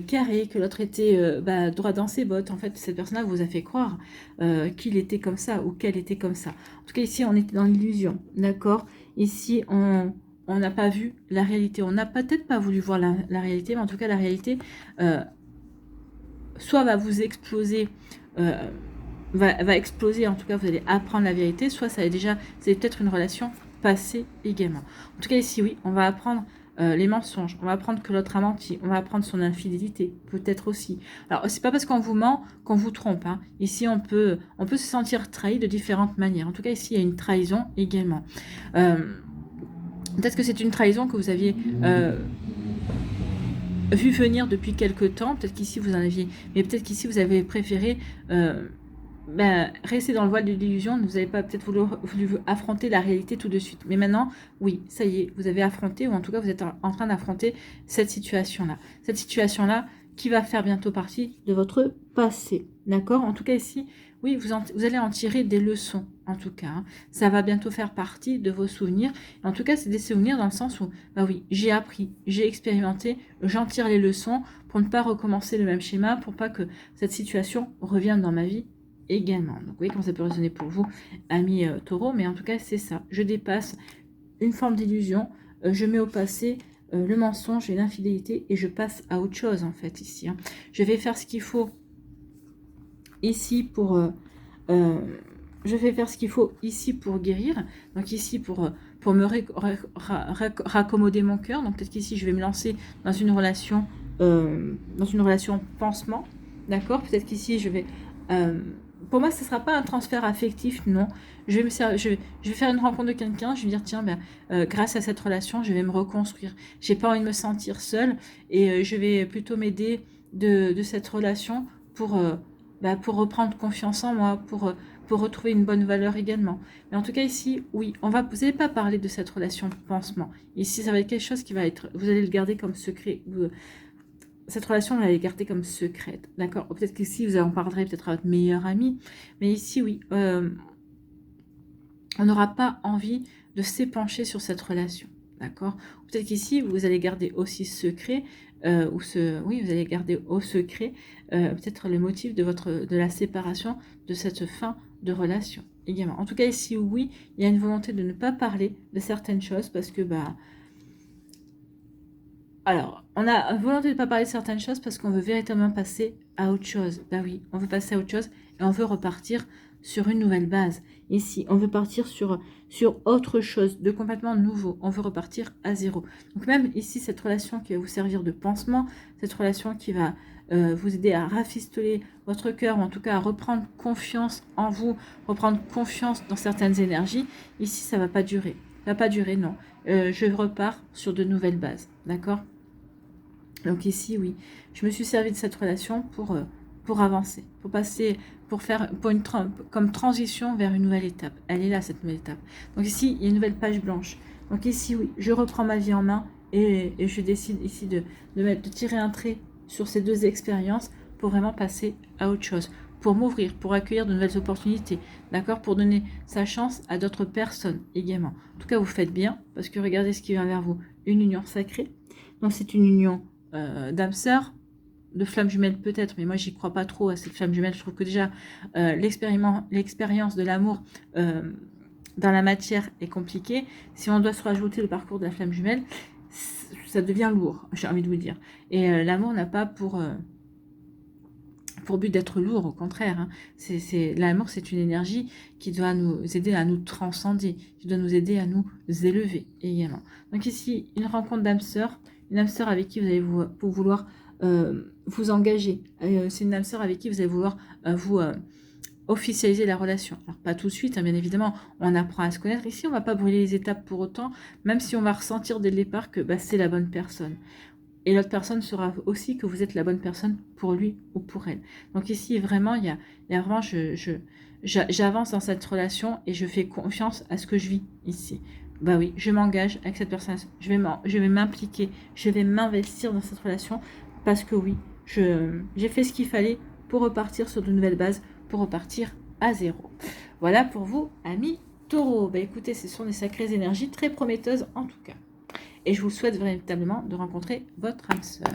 carré, que l'autre était droit dans ses bottes. En fait, cette personne-là vous a fait croire qu'il était comme ça ou qu'elle était comme ça. En tout cas, ici, on était dans l'illusion, d'accord? Ici, on n'a pas vu la réalité. On n'a peut-être pas voulu voir la réalité, mais en tout cas, la réalité, soit va vous exploser... va exploser, en tout cas vous allez apprendre la vérité, soit ça est déjà, c'est peut-être une relation passée également. En tout cas ici oui, on va apprendre les mensonges, on va apprendre que l'autre a menti, on va apprendre son infidélité, peut-être aussi. Alors c'est pas parce qu'on vous ment qu'on vous trompe, hein. Ici on peut se sentir trahi de différentes manières. En tout cas ici il y a une trahison également. Peut-être que c'est une trahison que vous aviez vu venir depuis quelque temps, peut-être qu'ici vous en aviez, mais peut-être qu'ici vous avez préféré rester dans le voile de l'illusion, vous n'avez pas peut-être voulu affronter la réalité tout de suite. Mais maintenant, oui, ça y est, vous avez affronté, ou en tout cas vous êtes en train d'affronter cette situation-là. Cette situation-là qui va faire bientôt partie de votre passé. D'accord? En tout cas ici, oui, vous allez en tirer des leçons, en tout cas. Hein. Ça va bientôt faire partie de vos souvenirs. En tout cas, c'est des souvenirs dans le sens où, bah oui, j'ai appris, j'ai expérimenté, j'en tire les leçons pour ne pas recommencer le même schéma, pour pas que cette situation revienne dans ma vie également. Donc, vous voyez comment ça peut résonner pour vous, amis taureaux, mais en tout cas, c'est ça. Je dépasse une forme d'illusion, je mets au passé le mensonge et l'infidélité et je passe à autre chose, en fait, ici. Hein. Je vais faire ce qu'il faut ici pour... je vais faire ce qu'il faut ici pour guérir, donc ici pour me raccommoder mon cœur. Donc, peut-être qu'ici, je vais me lancer dans une relation pansement, d'accord? Peut-être qu'ici, je vais... pour moi, ce ne sera pas un transfert affectif, non. Je vais faire une rencontre de quelqu'un, je vais dire, tiens, grâce à cette relation, je vais me reconstruire. J'ai pas envie de me sentir seule et je vais plutôt m'aider de cette relation pour reprendre confiance en moi, pour retrouver une bonne valeur également. Mais en tout cas, ici, oui, vous n'allez pas parler de cette relation pansement. Ici, ça va être quelque chose qui va être, vous allez le garder comme secret. Cette relation, vous allez la garder comme secrète, d'accord? Peut-être qu'ici, vous en parlerez peut-être à votre meilleur ami. Mais ici, oui, on n'aura pas envie de s'épancher sur cette relation, d'accord? Peut-être qu'ici, vous allez garder aussi secret, oui, vous allez garder au secret peut-être le motif de la séparation, de cette fin de relation également. En tout cas, ici, oui, il y a une volonté de ne pas parler de certaines choses parce que, alors, on a volonté de ne pas parler de certaines choses parce qu'on veut véritablement passer à autre chose. Bah oui, on veut passer à autre chose et on veut repartir sur une nouvelle base. Ici, on veut partir sur autre chose, de complètement nouveau. On veut repartir à zéro. Donc même ici, cette relation qui va vous servir de pansement, cette relation qui va vous aider à rafistoler votre cœur, ou en tout cas à reprendre confiance en vous, reprendre confiance dans certaines énergies, ici, ça ne va pas durer. Ça ne va pas durer, non. Je repars sur de nouvelles bases, d'accord? Donc ici, oui, je me suis servi de cette relation pour avancer, pour passer, comme transition vers une nouvelle étape. Elle est là, cette nouvelle étape. Donc ici, il y a une nouvelle page blanche. Donc ici, oui, je reprends ma vie en main et je décide ici de tirer un trait sur ces deux expériences pour vraiment passer à autre chose, pour m'ouvrir, pour accueillir de nouvelles opportunités, d'accord, pour donner sa chance à d'autres personnes également. En tout cas, vous faites bien, parce que regardez ce qui vient vers vous, une union sacrée. Donc c'est une union d'âme sœur, de flamme jumelle peut-être, mais moi j'y crois pas trop à cette flamme jumelle. Je trouve que déjà l'expérience de l'amour dans la matière est compliquée. Si on doit se rajouter le parcours de la flamme jumelle, ça devient lourd, j'ai envie de vous dire. Et l'amour n'a pas pour but d'être lourd, au contraire. Hein. L'amour, c'est une énergie qui doit nous aider à nous transcender, qui doit nous aider à nous élever également. Donc ici, une rencontre d'âme sœur, une âme sœur avec qui vous allez vouloir vous engager. C'est une âme sœur avec qui vous allez vouloir vous officialiser la relation. Alors, pas tout de suite, hein, bien évidemment, on apprend à se connaître. Ici, on ne va pas brûler les étapes pour autant, même si on va ressentir dès le départ que bah, c'est la bonne personne. Et l'autre personne saura aussi que vous êtes la bonne personne pour lui ou pour elle. Donc ici, vraiment, il y a vraiment, j'avance dans cette relation et je fais confiance à ce que je vis ici. Bah oui, je m'engage avec cette personne, je vais m'impliquer, je vais m'investir dans cette relation parce que oui, j'ai fait ce qu'il fallait pour repartir sur de nouvelles bases, pour repartir à zéro. Voilà pour vous, amis Taureau. Bah écoutez, ce sont des sacrées énergies très prometteuses en tout cas. Et je vous souhaite véritablement de rencontrer votre âme sœur.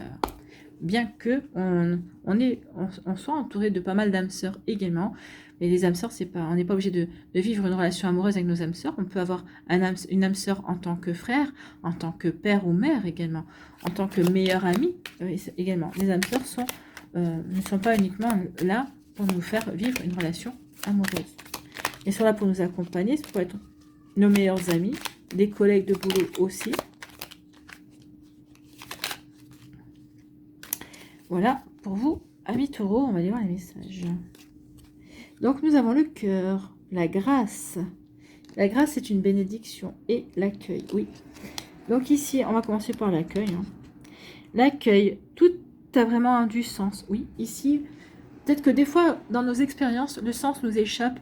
Bien que on soit entouré de pas mal d'âmes sœurs également. Mais les âmes sœurs, on n'est pas obligé de vivre une relation amoureuse avec nos âmes sœurs. On peut avoir une âme sœur en tant que frère, en tant que père ou mère également, en tant que meilleur ami également. Les âmes sœurs ne sont pas uniquement là pour nous faire vivre une relation amoureuse. Elles sont là pour nous accompagner, pour être nos meilleurs amis, des collègues de boulot aussi. Voilà, pour vous, amis taureaux, on va aller voir les messages. Donc, nous avons le cœur, la grâce. La grâce, c'est une bénédiction et l'accueil, oui. Donc ici, on va commencer par l'accueil. Hein. L'accueil, tout a vraiment du sens, oui. Ici, peut-être que des fois, dans nos expériences, le sens nous échappe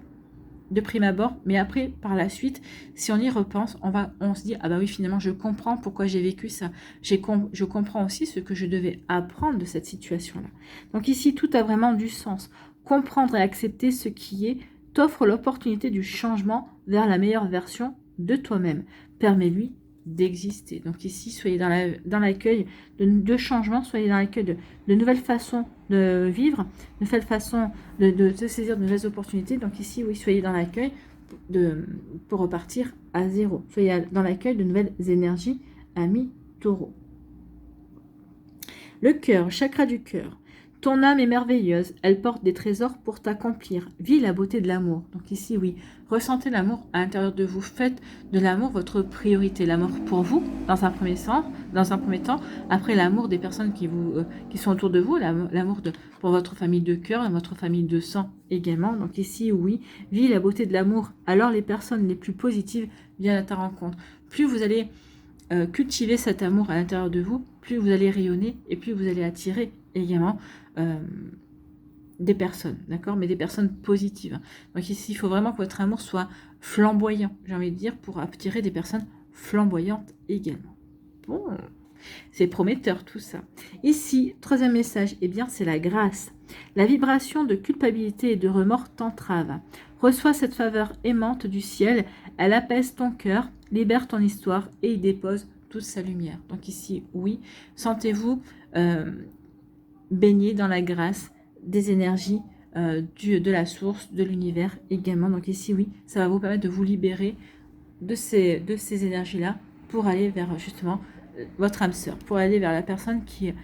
de prime abord, mais après, par la suite, si on y repense, on se dit, ah bah oui, finalement, je comprends pourquoi j'ai vécu ça. Je comprends aussi ce que je devais apprendre de cette situation-là. Donc ici, tout a vraiment du sens. Comprendre et accepter ce qui est t'offre l'opportunité du changement vers la meilleure version de toi-même. Permets-lui d'exister. Donc ici, soyez dans l'accueil de changement, soyez dans l'accueil de nouvelles façons de vivre, de nouvelles façons de saisir de nouvelles opportunités. Donc ici, oui, soyez dans l'accueil pour repartir à zéro. Soyez dans l'accueil de nouvelles énergies, amis taureaux. Le cœur, chakra du cœur. Ton âme est merveilleuse, elle porte des trésors pour t'accomplir. Vis la beauté de l'amour. Donc ici, oui, ressentez l'amour à l'intérieur de vous. Faites de l'amour votre priorité. L'amour pour vous, dans un premier temps. Après, l'amour des personnes qui sont autour de vous. L'amour pour votre famille de cœur, votre famille de sang également. Donc ici, oui, vis la beauté de l'amour. Alors, les personnes les plus positives viennent à ta rencontre. Plus vous allez cultiver cet amour à l'intérieur de vous, plus vous allez rayonner et plus vous allez attirer également des personnes, d'accord, mais des personnes positives. Donc ici, il faut vraiment que votre amour soit flamboyant, j'ai envie de dire, pour attirer des personnes flamboyantes également. Bon, c'est prometteur tout ça. Ici, troisième message, eh bien, c'est la grâce. La vibration de culpabilité et de remords t'entrave. Reçois cette faveur aimante du ciel, elle apaise ton cœur, libère ton histoire et y dépose toute sa lumière. Donc ici, oui, sentez-vous baigné dans la grâce des énergies de la source, de l'univers également. Donc ici, oui, ça va vous permettre de vous libérer de ces énergies-là pour aller vers justement votre âme sœur, pour aller vers la personne qui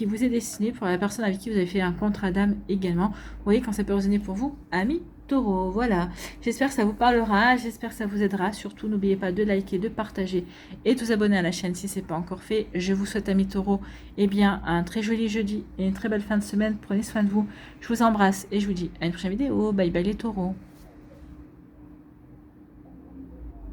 vous est destinée, pour la personne avec qui vous avez fait un contrat d'âme également. Vous voyez quand ça peut résonner pour vous, amis Taureau, voilà. J'espère que ça vous parlera, j'espère que ça vous aidera. Surtout, n'oubliez pas de liker, de partager et de vous abonner à la chaîne si ce n'est pas encore fait. Je vous souhaite, amis Taureau, eh bien, un très joli jeudi et une très belle fin de semaine. Prenez soin de vous. Je vous embrasse et je vous dis à une prochaine vidéo. Bye bye les Taureaux.